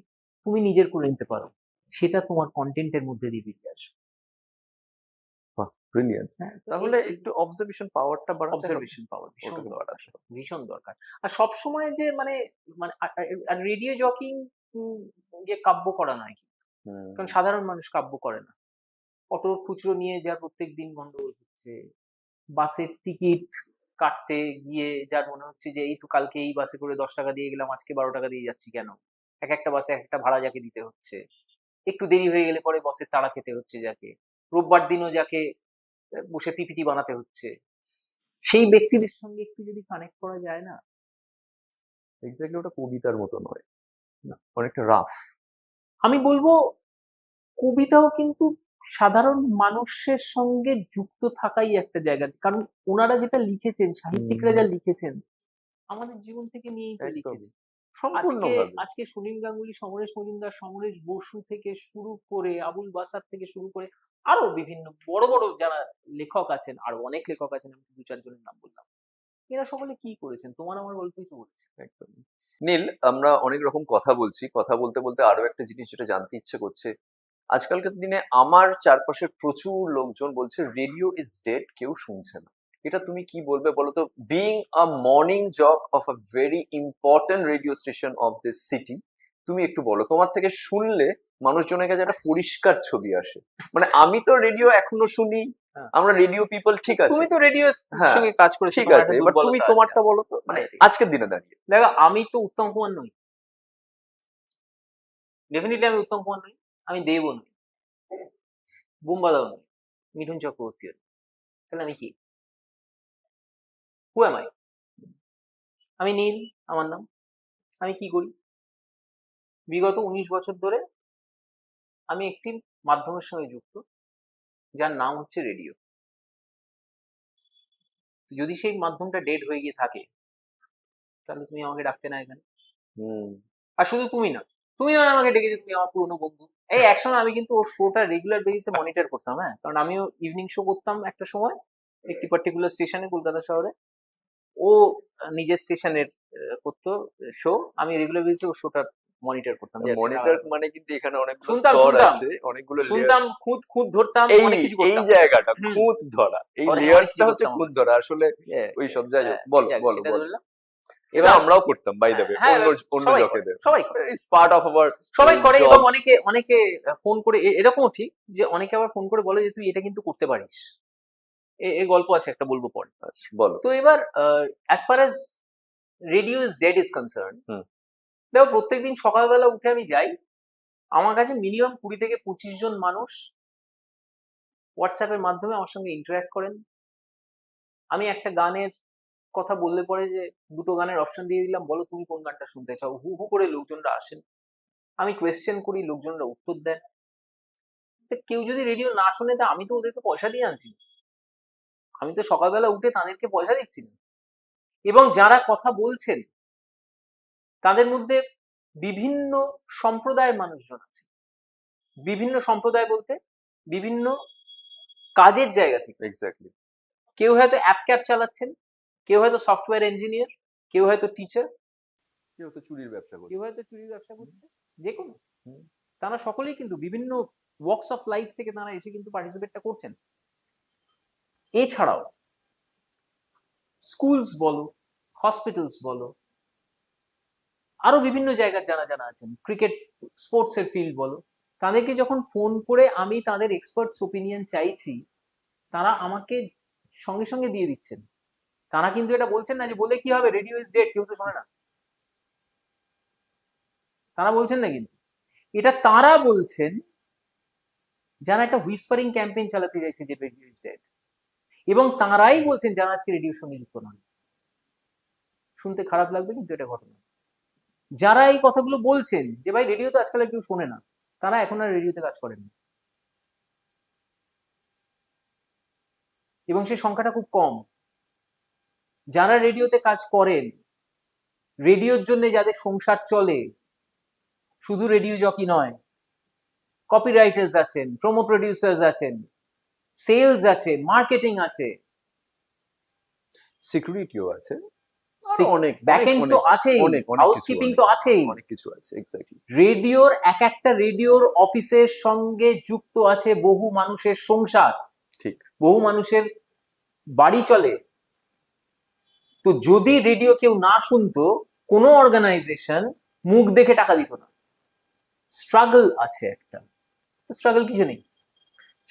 তুমি নিজের করে নিতে পারো, সেটা তোমার কন্টেন্টের মধ্যে দিয়ে বেরিয়ে আসবে।
বাহ, ব্রিলিয়ান্ট।
হ্যাঁ,
তাহলে একটু অবজারভেশন পাওয়ারটা বাড়াতে হবে।
অবজারভেশন পাওয়ার ভীষণ
ওটাকে
দরকার,
বাড়াতে হবে।
ভীষণ দরকার। আর সবসময় যে মানে মানে আর রেডিও জকিং যে কাব্য করা নয় কিন্তু,
হুম,
কারণ সাধারণ মানুষ কাব্য করে না। অটোর খুচরো নিয়ে যার প্রত্যেক দিন গন্ডগোল হচ্ছে, বাসের টিকিট কাটতে গিয়ে যার মনে হচ্ছে যে এই তো কালকে এই বাসে করে 10 টাকা দিয়ে গেলাম, আজকে 12 টাকা দিয়ে যাচ্ছি কেন, এক একটা বাসে এক একটা ভাড়া যাকে দিতে হচ্ছে, একটু দেরি হয়ে গেলে পরে বসের তাড়া খেতে হচ্ছে যাকে, রোববার দিনও যাকে বসে পিপিটি বানাতে হচ্ছে, সেই ব্যক্তিদের সঙ্গে একটু যদি কানেক্ট করা যায় না।
এক্স্যাক্টলি, ওটা কবিতার মতো নয়, অনেকটা রাফ।
আমি বলবো কবিতাও কিন্তু সাধারণ মানুষের সঙ্গে যুক্ত থাকাই একটা জায়গা, কারণ ওনারা যেটা লিখেছেন, সাহিত্যিকরা যা লিখেছেন আমাদের জীবন থেকে নিয়েই তো
একদম
লিখেছে। আজকে
সম্পূর্ণভাবে।
আজকে সুনীল গাঙ্গুলি, সমরেশ মজুমদার, সমরেশ বসু থেকে শুরু করে আবুল বাসার থেকে শুরু করে আরো বিভিন্ন বড় বড় যারা লেখক আছেন, আরো অনেক লেখক আছেন, আমি 2-4 জনের নাম বললাম, এরা সকলে কি করেছেন? তোমার আমার গল্পই তো বলেছে।
একদম। নীল, আমরা অনেক রকম কথা বলছি, কথা বলতে বলতে আরো একটা জিনিস যেটা জানতে ইচ্ছে করছে, আজকালকার দিনে আমার চারপাশে প্রচুর লোকজন বলছে রেডিও ইজ ডেড, কেউ শুনছে না। এটা তুমি কি বলবে বলো তো, being a morning job of a very important radio station of this city, তুমি একটু বলো, তোমার থেকে শুনলে মানুষজনের কাছে একটা পরিষ্কার ছবি আসে। মানে আমি তো রেডিও এখনো শুনি,
হ্যাঁ।
আমরা রেডিও পিপল, ঠিক আছে।
তুমি তো রেডিওর
হ্যাঁ,
সঙ্গে কাজ করেছো,
ঠিক
তোমার
আছে,
একটা
এবার তুমি
দুর্বলতা আছে।
তোমারটা বলো তো, মানে
হ্যাঁ, ঠিক।
আজকের দিনে দাঁড়িয়ে।
দেখো, আমি তো উত্তম কুমার নই, ডেফিনেটলি আমি উত্তম কুমার নই, আমি দেবও নই, বুম্বাদাও নই, মিঠুন চক্রবর্তীও নই। তাহলে আমি কি? Who am I? আমি নীল, আমার নাম। আমি কি করি? বিগত 19 বছর ধরে আমি একটি মাধ্যমের সঙ্গে যুক্ত, যার নাম হচ্ছে রেডিও। যদি সেই মাধ্যমটা ডেড হয়ে গিয়ে থাকে, তাহলে তুমি আমাকে ডাকতে না এখানে।
হুম,
আর শুধু তুমি না, তুমি নয় আমাকে ডেকেছো, তুমি আমার পুরনো বন্ধু। এই একসময় আমি কিন্তু ওর শোটা রেগুলার বেসিসে মনিটর করতাম, হ্যাঁ, কারণ আমিও ইভিনিং শো করতাম একটা সময় একটি পার্টিকুলার স্টেশনে কলকাতা শহরে। ও নিজের স্টেশনের করতো শো, আমি রেগুলার বেসিসে ওর শোটা মনিটর করতাম। যে
মনিটর মানে কিন্তু এখানে অনেকগুলো
শুনতাম
স্তর
শুনতাম
আছে, অনেকগুলো লেয়ার।
শুনতাম, খুঁত খুঁত ধরতাম,
এই
অনেক কিছু
এই
করতাম।
জায়গাটা
হুম,
খুঁত ধরা, এই
অনেক
লেয়ার্সটা
কিছু
হচ্ছে
করতাম
খুঁত
আমরা।
ধরা আসলে।
Yes,
ওই সব,
yes,
যাই হোক,
হ্যাঁ,
বলো
যাক,
বলো
সেটা
বলো।
ধরলাম।
এটা
এবার
আমরাও করতাম, বাই দ্য ওয়ে,
হ্যাঁ,
অন্য অন্য
সবাই করে,
জকেদের।
সবাই করে,
ইটস পার্ট অফ আওয়ার
সবাই করে।
জব।
এবং অনেকে অনেকে ফোন করে এরকমও ঠিক যে অনেকে আবার ফোন করে বলে যে তুই এটা কিন্তু করতে পারিস। এর গল্প আছে একটা, বলবো পরে।
আচ্ছা, বলো।
তো এবার as far as radio is dead is concern,
hmm.
দেখো প্রত্যেকদিন সকালবেলা উঠে আমি যাই, আমার কাছে মিনিমাম 20 থেকে 25 জন মানুষ হোয়াটসঅ্যাপের মাধ্যমে আমার সঙ্গে ইন্টারঅ্যাক্ট করেন। আমি একটা গানের কথা বললে পরে যে দুটো গানের অপশন দিয়ে দিলাম, বলো তুমি কোন গানটা শুনতে চাও, হু হু করে লোকজনরা আসেন। আমি কোয়েশ্চেন করি, লোকজনরা উত্তর দেন। তো কেউ যদি রেডিও না শোনে, তা আমি তো ওদেরকে পয়সা দিয়ে আনছি না। আমি তো সকালবেলা উঠে তাদেরকে পয়সা দিচ্ছি না। এবং যারা কথা বলছেন তাদের মধ্যে বিভিন্ন সম্প্রদায়ের মানুষজন আছে। বিভিন্ন সম্প্রদায় বলতে বিভিন্ন কাজের জায়গা থেকে।
এক্স্যাক্টলি।
কেউ হয়তো অ্যাপ ক্যাপ চালাচ্ছেন, কেউ হয়তো সফটওয়্যার ইঞ্জিনিয়ার, কেউ হয়তো টিচার,
কেউ তো চুরির ব্যবসা করছে।
কেউ হয়তো চুরির ব্যবসা করছে, যে কোনো।
হুম।
তারা সকলেই কিন্তু বিভিন্ন ওয়ার্কস অফ লাইফ থেকে তারা এসে কিন্তু পার্টিসিপেটটা করছেন। এছাড়াও স্কুলস বলো, হসপিটালস বলো, আরো বিভিন্ন জায়গার যারা যারা আছেন, ক্রিকেট স্পোর্টস এর ফিল্ড বলো, তাদেরকে যখন ফোন করে আমি তাদের এক্সপার্টস ওপিনিয়ন চাইছি, তারা আমাকে সঙ্গে সঙ্গে দিয়ে দিচ্ছেন। তারা কিন্তু এটা বলছেন না যে বলে কি হবে, রেডিও ইজ ডেড, কেউ তো শোনে না। তারা বলছেন না, কিন্তু এটা তারা বলছেন যারা একটা হুইসপারিং ক্যাম্পেইন চালাতে চাইছে যে রেডিও ইজ ডেড, এবং তারাই বলছেন যারা আজকে রেডিওর সঙ্গে যুক্ত নন। শুনতে খারাপ লাগবে কিন্তু এটা ঘটনা। যারা এই কথাগুলো বলছেন যে ভাই রেডিও তো আজকাল আর কেউ শোনে না, তারা এখন আর রেডিওতে কাজ করেন না, এবং সেই সংখ্যাটা খুব কম। যারা রেডিওতে কাজ করেন, রেডিওর জন্য যাদের সংসার চলে, শুধু রেডিও জকি নয়, কপিরাইটার্স আছেন, প্রোমো প্রডিউসার্স আছেন, সেলস আছে, মার্কেটিং আছে,
সিকিউরিটিও আছে, আরো অনেক
ব্যাকএন্ড তো আছেই,
অনেক অনেক কিছু,
হাউসকিপিং তো আছেই।
অনেক কিছু আছে, এক্স্যাক্টলি।
রেডিওর একটা রেডিওর অফিসের সঙ্গে যুক্ত আছে বহু মানুষের সংসার,
ঠিক।
বহু মানুষের বাড়ি চলে। তো যদি রেডিও কেউ না শুনতো, কোনো অর্গানাইজেশন মুখ দেখে টাকা দিত না। স্ট্রাগল আছে একটা, তো স্ট্রাগল কিছু নেই।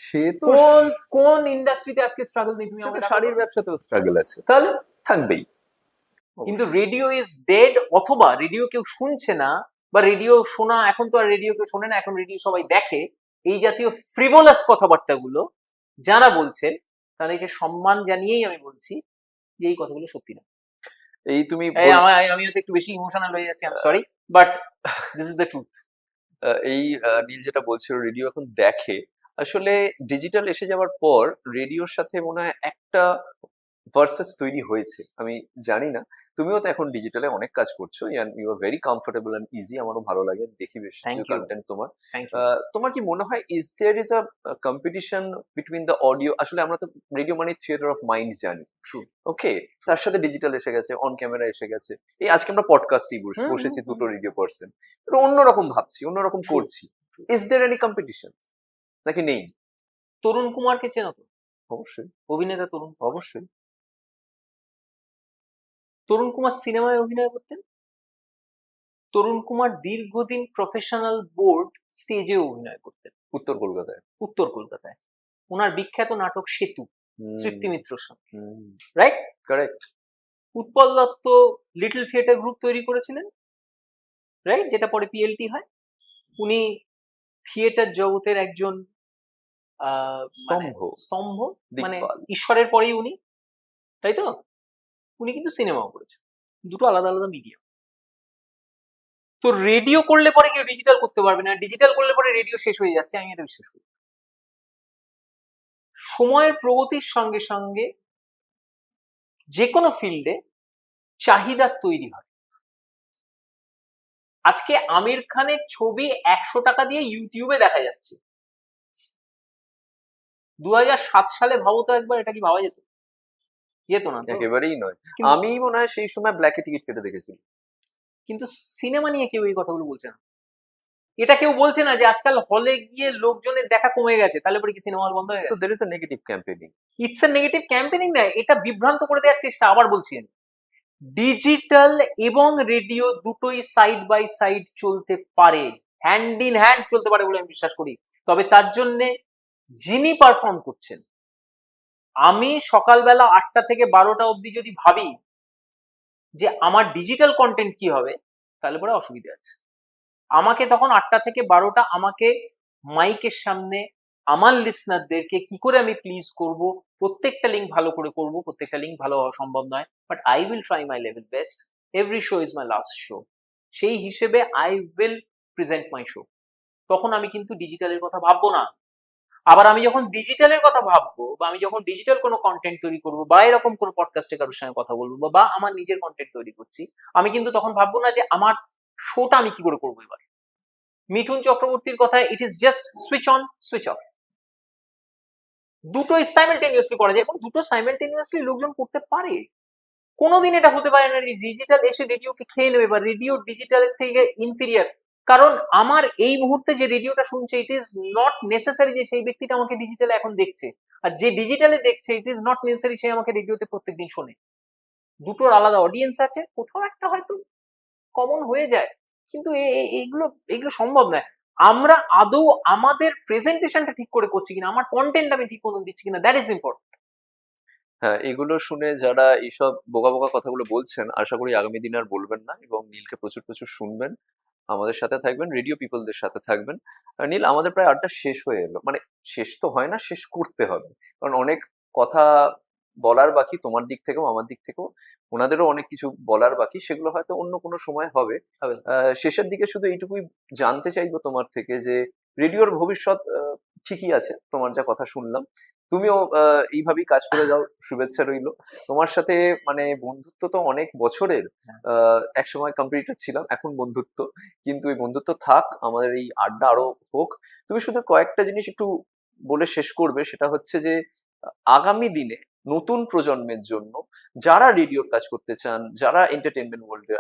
সে তো
কোন কোন ইন্ডাস্ট্রিতে আজকে স্ট্রাগল নেই তুমি আমাকে
শাড়ির ব্যবসাতেও স্ট্রাগল আছে,
তাহলে?
থাকবেই।
কিন্তু রেডিও ইজ ডেড, অথবা রেডিও কেউ শুনছে না, বা রেডিও শোনা, এখন তো আর রেডিও কেউ শোনে না, এখন রেডিও সবাই দেখে, এই জাতীয় ফ্রিভোলাস কথাবার্তাগুলো যারা বলছেন তাদেরকে সম্মান জানিয়েই আমি বলছি যে এই কথাগুলো সত্যি না।
এই তুমি
আমি হয়তো একটু বেশি ইমোশনাল হয়ে যাচ্ছি, I am sorry, but this is the truth.
এই নীল যেটা বলছিল রেডিও এখন দেখে, আসলে ডিজিটাল এসে যাওয়ার পর রেডিওর সাথে মনে হয় একটা ভার্সেস তৈরি হয়েছে, আমি জানি না। তুমিও তো এখন ডিজিটালে অনেক কাজ করছো, you are very comfortable and easy, আমারও ভালো লাগে, দেখি বেশ
Thank
কিছু
you.
কন্টেন্ট তোমার।
Thank you.
তোমার কি মনে হয় there is a competition between the audio? আসলে আমরা তো রেডিও মানে থিয়েটার অফ মাইন্ড জানি,
ট্রু।
ওকে, তার সাথে ডিজিটাল এসে গেছে, অন ক্যামেরা এসে গেছে, এই আজকে আমরা পডকাস্টেই বসেছি, দুটো রেডিও পার্সন, এটা অন্যরকম ভাবছি, অন্যরকম
True.
করছি। ইজ দেয়ার এনি কম্পিটিশন নাকি নেই?
তরুণ কুমারকে চেনো তো?
অবশ্যই,
অভিনেতা তরুণ কুমার।
অবশ্যই।
তরুণ কুমার সিনেমায় অভিনয় করতেন। তরুণ কুমার দীর্ঘদিন প্রফেশনাল বোর্ড স্টেজে অভিনয় করতেন
উত্তর কলকাতায়।
উত্তর কলকাতায়। ওনার বিখ্যাত নাটক সেতু, তৃপ্তি মিত্রর সঙ্গে,
hmm,
right?
Correct.
Utpal Dutt little theatre group তৈরি করেছিলেন, রাইট, যেটা পরে পিএলটি হয়। উনি থিয়েটার জগতের একজন
স্তম্ভ,
স্তম্ভ, মানে
দিকপাল।
ঈশ্বরের পরেই উনি, তাই তো? উনি কিন্তু সিনেমাও করেছেন, দুটো আলাদা আলাদা মিডিয়াম। তো রেডিও করলে পরে কেউ ডিজিটাল করতে পারবে না, ডিজিটাল করলে পরে রেডিও শেষ হয়ে যাচ্ছে, আমি এটা বিশ্বাস করি। সময়ের প্রগতির সঙ্গে সঙ্গে যে কোনো ফিল্ডে চাহিদা তৈরি হয়। আজকে আমির খানের ছবি 100 টাকা দিয়ে ইউটিউবে দেখা যাচ্ছে। 2007 সালে ভাবো তো একবার, এটা কি ভাবা যেত? যেত না তো।
একেবারেই নয়।
কিন্তু-
আমি মনে হয় সেই সময় ব্ল্যাকে টিকিট কেটে দেখেছি।
কিন্তু সিনেমা নিয়ে কেউ এই কথাগুলো বলছে না। এটা কেউ বলছে না যে আজকাল হলে গিয়ে লোকজনের দেখা কমে গেছে, তাহলে পরে কি সিনেমা হল বন্ধ হয়ে
সো
গেছে?
There is a negative campaigning.
It's a negative campaigning না, এটা বিভ্রান্ত করে দেওয়ার চেষ্টা। আবার বলছি, ডিজিটাল এবং রেডিও দুটোই সাইড বাই সাইড চলতে পারে, হ্যান্ড ইন হ্যান্ড চলতে পারে বলে আমি বিশ্বাস করি। তবে তার জন্য যিনি পারফর্ম করছেন, আমি সকালবেলা 8টা থেকে 12টা অবধি যদি ভাবি যে আমার ডিজিটাল কন্টেন্ট কি হবে, তাহলে পরে অসুবিধা আছে। আমাকে তখন 8টা থেকে 12টা আমাকে মাইকের সামনে আমার লিসনারদেরকে কি করে আমি প্লিজ করব, প্রত্যেকটা লিঙ্ক ভালো করে করব, প্রত্যেকটা লিঙ্ক ভালো হওয়া সম্ভব নয়, but I will try my level best. Every show is my last show, সেই হিসেবে I will present my show. তখন আমি কিন্তু ডিজিটালের কথা ভাববো না। আবার আমি যখন ডিজিটালের কথা ভাববো, বা আমি যখন ডিজিটাল কোনো কন্টেন্ট তৈরি করবো, বা এরকম কোনো পডকাস্টে কারোর সঙ্গে কথা বলবো, বা আমার নিজের কন্টেন্ট তৈরি করছি, আমি কিন্তু তখন ভাববো না যে আমার শোটা আমি কি করে করবো এবার। মিঠুন চক্রবর্তীর কথা, it is just switch on switch off. দুটোই সাইমালটেনিয়াসলি করা যায়, এবং দুটো সাইমালটেনিয়াসলি লোকজন করতে পারে। কোনোদিন এটা হতে পারে না যে ডিজিটাল এসে রেডিওকে খেয়ে নেবে, বা রেডিও ডিজিটালের থেকে ইনফিরিয়ার। কারণ আমার এই মুহূর্তে যে রেডিওটা শুনছে, ইট ইজ নট নেসেসারি যে সেই ব্যক্তিটা আমাকে ডিজিটালে এখন দেখছে, আর যে ডিজিটালে দেখছে, ইট ইজ নট নেসেসারি সে আমাকে রেডিওতে প্রত্যেকদিন শোনে। দুটোর আলাদা অডিয়েন্স আছে, কোথাও একটা হয়তো কমন হয়ে যায়, কিন্তু এইগুলো এগুলো সম্ভব নয়। আমরা আদৌ আমাদের প্রেজেন্টেশনটা ঠিক করে করছি কিনা, আমার কন্টেন্ট আমি ঠিক মতন দিচ্ছি কিনা, দ্যাট ইজ ইম্পর্টেন্ট।
হ্যাঁ, এগুলো শুনে যারা এইসব বোকা বোকা কথাগুলো বলছেন, আশা করি আগামী দিনে আর বলবেন না, এবং নীলকে প্রচুর প্রচুর শুনবেন, আমাদের সাথে থাকবেন, রেডিও পিপলদের সাথে থাকবেন। আর নীল, আমাদের প্রায় আড্ডা শেষ হয়ে এলো, মানে শেষ তো হয় না, শেষ করতে হবে, কারণ অনেক কথা বলার বাকি, তোমার দিক থেকেও আমার দিক থেকেও, ওনাদেরও অনেক কিছু বলার বাকি, সেগুলো হয়তো অন্য কোনো সময় হবে। শেষের দিকে শুধু এইটুকুই জানতে চাইবো তোমার থেকে যে রেডিওর ভবিষ্যৎ ঠিকই আছে, তোমার যা কথা শুনলাম, তুমিও এইভাবেই কাজ করে যাও, শুভেচ্ছা রইলো। তোমার সাথে মানে বন্ধুত্ব তো অনেক বছরের। একসময় কম্পিটিটর ছিলাম, এখন বন্ধুত্ব, কিন্তু এই বন্ধুত্ব থাক, আমাদের এই আড্ডা আরো হোক। তুমি শুধু কয়েকটা জিনিস একটু বলে শেষ করবে, সেটা হচ্ছে যে আগামী দিনে নতুন প্রজন্মের জন্য যারা রেডিওর কাজ করতে চান, যারা এন্টারটেনমেন্ট ওয়ার্ল্ডে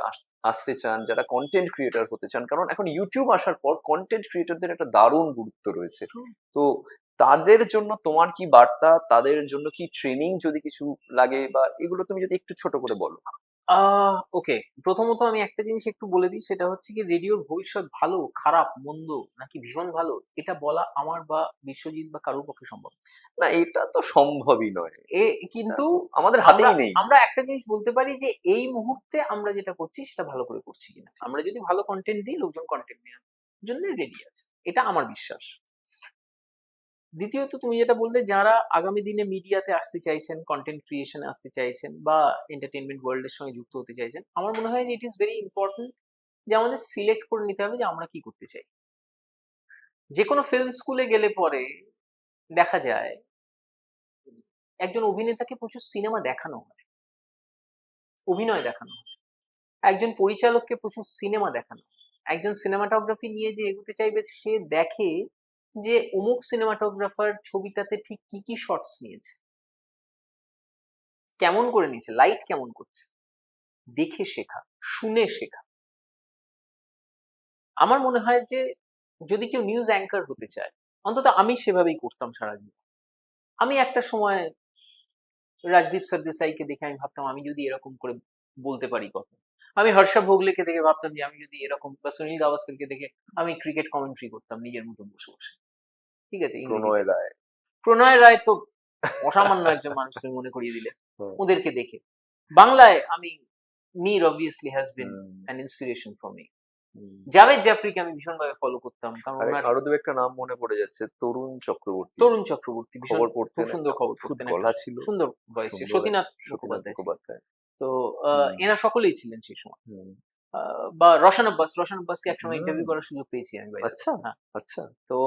আসতে চান, যারা কন্টেন্ট ক্রিয়েটর হতে চান, কারণ এখন ইউটিউব আসার পর কন্টেন্ট ক্রিয়েটরদের একটা দারুণ গুরুত্ব রয়েছে। তো তাদের জন্য তোমার কি বার্তা, তাদের জন্য কি ট্রেনিং যদি কিছু লাগে, বা এগুলো তুমি যদি একটু ছোট করে বলো।
ওকে, প্রথমত আমি একটা জিনিস একটু বলে দিই, সেটা হচ্ছে কি রেডিওর ভবিষ্যৎ ভালো, খারাপ, মন্দ নাকি ভীষণ ভালো, এটা বলা আমার বা বিশ্বজিৎ বা কারোর পক্ষে সম্ভব না।
না, এটা তো সম্ভবই নয়,
কিন্তু
আমাদের
আমরা
হাতেই নেই।
আমরা একটা জিনিস বলতে পারি যে এই মুহূর্তে আমরা যেটা করছি সেটা ভালো করে করছি কিনা। আমরা যদি ভালো কন্টেন্ট দিই, লোকজন কন্টেন্ট নেওয়ার জন্য রেডি আছে, এটা আমার বিশ্বাস। দ্বিতীয়ত, তুমি যেটা বললে, যারা আগামী দিনে মিডিয়াতে আসতে চাইছেন, কন্টেন্ট ক্রিয়েশনে আসতে চাইছেন বা এন্টারটেনমেন্ট ওয়ার্ল্ডের সঙ্গে যুক্ত হতে চাইছেন, আমার মনে হয় যে ইট ইজ ভেরি ইম্পর্টেন্ট যে আমাদের সিলেক্ট করে নিতে হবে যে আমরা কি করতে চাই। যে কোনো ফিল্ম স্কুলে গেলে পরে দেখা যায় একজন অভিনেতাকে প্রচুর সিনেমা দেখানো হয়, অভিনয় দেখানো হয়। একজন পরিচালককে প্রচুর সিনেমা দেখানো হয়। একজন সিনেমাটোগ্রাফি নিয়ে যে এগোতে চাইবে, সে দেখে যে অমুক সিনেমাটোগ্রাফার ছবিটাতে ঠিক কি কি শটস নিয়েছে, কেমন করে নিয়েছে, লাইট কেমন করছে, দেখে শেখা, শুনে শেখা। আমার মনে হয় যে যদি কেউ নিউজ অ্যাঙ্কার হতে চায়, অন্তত আমি সেভাবেই করতাম সারা জীবন। আমি একটা সময় রাজদীপ সরদেসাইকে দেখে আমি ভাবতাম আমি যদি এরকম করে বলতে পারি কথা। আমি হর্ষা ভোগলেকে দেখে ভাবতাম যে আমি যদি এরকম, বা সুনীল গাভাস্করকে দেখে আমি ক্রিকেট কমেন্ট্রি করতাম নিজের মতো বসে বসে। ঠিক আছে,
প্রণয়
ইংরেজিতে।
রায়।
প্রণয় রায় তো অসামান্য একজন মানুষ, তুমি মনে করিয়ে দিলে
হুম।
ওদেরকে দেখে। বাংলায় আমি Mir obviously has been
hmm.
An inspiration for me.
Hmm.
Javed জাফরিকে আমি ভীষণভাবে ফলো করতাম, কারণ ওনার
আরো দু একটা নাম মনে পড়ে যাচ্ছে, তরুণ চক্রবর্তী।
তরুণ চক্রবর্তী ভীষণ
খবর
খুব
পড়তেন,
সুন্দর
একটা
খবর
অদ্ভুত
পড়তেন,
গলা
একটা
ছিল,
সুন্দর ভয়েস ছিল।
সুন্দর
সতীনাথ
সতীনাথ
মুখোপাধ্যায় ছিল।
মুখোপাধ্যায়।
তো
হুম।
এরা সকলেই ছিলেন সেই সময়।
হুম।
বা রশন আব্বাসকে একসময়
হুম।
ইন্টারভিউ করার সুযোগ পেয়েছি আমি বাইরে।
আচ্ছা,
হ্যাঁ,
আচ্ছা,
তো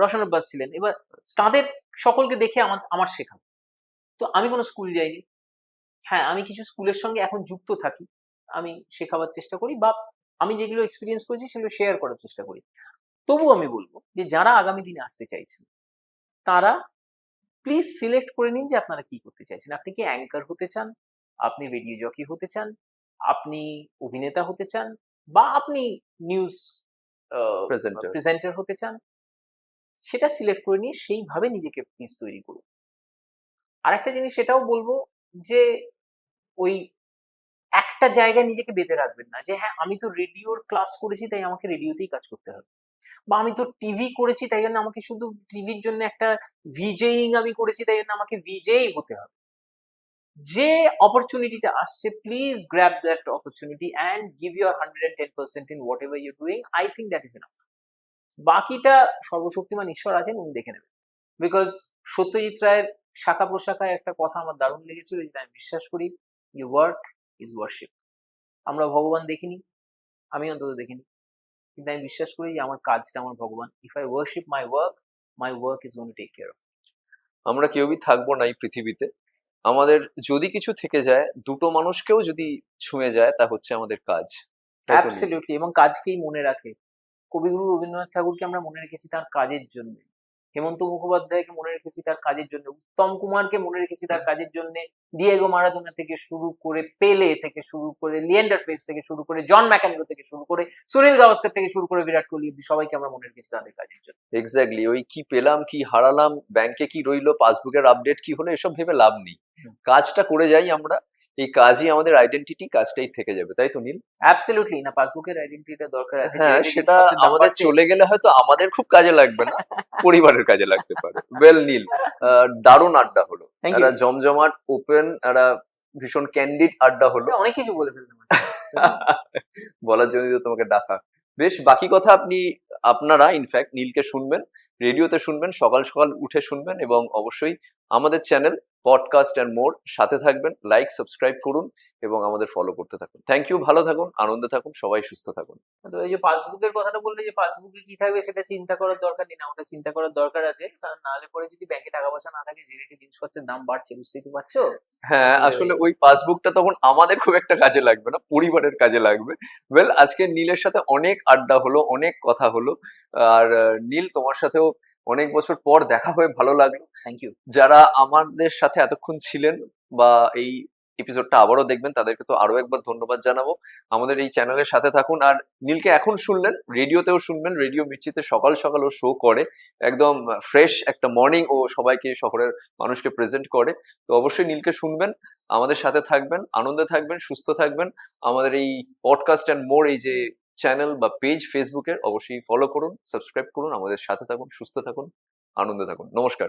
রশন আব্বাস ছিলেন। এবার
আচ্ছা।
তাদের সকলকে দেখে আমার আমার শেখা। তো আমি কোনো স্কুল যাইনি। হ্যাঁ, আমি কিছু স্কুলের সঙ্গে এখন যুক্ত থাকি। আমি শেখাবার চেষ্টা করি, বা আমি যেগুলো এক্সপেরিয়েন্স করেছি সেগুলো শেয়ার করার চেষ্টা করি। তবুও আমি বলবো যে যারা আগামী দিনে আসতে চাইছেন, তারা প্লিজ সিলেক্ট করে নিন যে আপনারা কি করতে চাইছেন। আপনি কি অ্যাঙ্কার হতে চান? আপনি রেডিও জকি হতে চান? আপনি অভিনেতা হতে চান? বা আপনি নিউজ আ
প্রেজেন্টার।
প্রেজেন্টার হতে চান? সেটা সিলেক্ট করে নিয়ে সেইভাবে নিজেকে প্লিজ তৈরি করুন। আরেকটা জিনিস সেটাও বলব যে ওই একটা জায়গায় নিজেকে বেঁধে রাখবেন না যে হ্যাঁ, আমি তো রেডিওর ক্লাস করেছি তাই আমাকে রেডিওতেই কাজ করতে হবে। বা আমি তো টিভি করেছি তাই জন্য আমাকে শুধু টিভির জন্য একটা ভিজেইং আমি করেছি তাই জন্য আমাকে ভিজেই হতে হবে। যে অপরচুনিটিটা আসছে, please grab that opportunity and give your 110% in whatever you doing. I think that is enough. বাকিটা সর্বশক্তিমান ঈশ্বর আছেন, উনি দেখে নেবেন। বিকজ সত্যজিৎ রায়ের শাখা প্রশাখায় একটা কথা আমার দারুণ লেগেছিল, যেটা আমি বিশ্বাস করি, ইউ ওয়ার্ক ইজ ওয়ার্শিপ। আমরা ভগবান দেখিনি, আমি অন্তত দেখিনি, কিন্তু আমি বিশ্বাস করি যে আমার কাজটা আমার ভগবান। If I worship my work is going to take care of.
আমরা কেউই থাকবো না এই পৃথিবীতে, আমাদের যদি কিছু থেকে যায়, দুটো মানুষকেও যদি ছুঁয়ে যায়, তা হচ্ছে আমাদের কাজ, তাই তো নীল?
অ্যাবসলিউটলি, এবং কাজকেই মনে রাখে। কবিগুরু রবীন্দ্রনাথ ঠাকুরকে আমরা মনে রেখেছি তার কাজের জন্য, হেমন্ত মুখোপাধ্যায়কে মনে রেখেছি তার কাজের জন্য, উত্তম কুমারকে মনে রেখেছি তার কাজের জন্য, ডিয়েগো মারাদোনা থেকে শুরু করে, পেলে থেকে শুরু করে, লিয়েন্ডার পেস থেকে শুরু করে, জন ম্যাকেনরো থেকে শুরু করে, সুনীল গাভাস্কর থেকে শুরু করে, বিরাট কোহলি অব্দি সবাইকে আমরা মনে রেখেছি তাদের কাজের জন্য।
এক্স্যাক্টলি, ওই কি পেলাম, কি হারালাম, ব্যাংকে কি রইলো, পাসবুকের আপডেট কি হলো, এসব ভেবে লাভ নেই। কাজটা করে যাই আমরা, এই কাজই আমাদের আইডেন্টিটি, কাজটাই থেকে যাবে, তাই তো নীল?
অ্যাবসলিউটলি, না পাসবুকের আইডেন্টিটিটা দরকার আছে,
হ্যাঁ,
যেভাবে
সেটা
জিনিসপত্রের দাম
আমাদের
বাড়ছে।
চলে গেলে হয়তো আমাদের খুব কাজে লাগবে না, পরিবারের কাজে লাগতে পারে। ওয়েল নীল, দারুণ আড্ডা হলো,
থ্যাংক
একটা
ইউ।
জমজমাট ওপেন, একটা ভীষণ ক্যান্ডিড আড্ডা হলো।
অনেক কিছু বলে ফেললাম।
বলার জন্যই তো তোমাকে ডাকা। বেশ, বাকি কথা আপনারা ইনফ্যাক্ট নীলকে শুনবেন, রেডিওতে শুনবেন, সকাল সকাল উঠে শুনবেন, এবং অবশ্যই আমাদের চ্যানেল পডকাস্ট অ্যান্ড মোর সাথে থাকবেন, লাইক সাবস্ক্রাইব করুন এবং আমাদের ফলো করতে থাকুন। থ্যাংক ইউ, ভালো থাকুন, আনন্দে থাকুন, সবাই সুস্থ থাকুন।
তো এই যে পাসবুকের কথাটা বললে, যে পাসবুকে কি থাকবে সেটা চিন্তা করার দরকার নেই, না ওটা চিন্তা করার দরকার আছে, কারণ নাহলে পরে যদি ব্যাংকে টাকা পয়সা না থাকে, যে রেটে জিনিসপত্রের দাম বাড়ছে বুঝতেই তো পারছো।
হ্যাঁ, আসলে ওই পাসবুকটা তখন আমাদের খুব একটা কাজে লাগবে না, পরিবারের কাজে লাগবে। ওয়েল, আজকে নীলের সাথে অনেক আড্ডা হলো, অনেক কথা হলো। আর নীল, তোমার সাথেও অনেক বছর পর দেখা হয়ে ভালো লাগলো।
Thank you.
যারা আমাদের সাথে এতক্ষণ ছিলেন বা এই এপিসোডটা আবারও দেখবেন, তাদেরকে তো আরো একবার ধন্যবাদ জানাবো। আমাদের এই চ্যানেলের সাথে থাকুন। আর নীলকে এখন শুনলেন, রেডিওতেও শুনবেন, রেডিও মির্চিতে সকাল সকাল ও শো করে, একদম ফ্রেশ একটা মর্নিং ও সবাইকে, শহরের মানুষকে প্রেজেন্ট করে। তো অবশ্যই নীলকে শুনবেন, আমাদের সাথে থাকবেন, আনন্দে থাকবেন, সুস্থ থাকবেন। আমাদের এই পডকাস্ট অ্যান্ড মোর এই যে চ্যানেল বা পেজ ফেসবুকের, অবশ্যই ফলো করুন, সাবস্ক্রাইব করুন, আমাদের সাথে থাকুন, সুস্থ থাকুন, আনন্দে থাকুন। নমস্কার।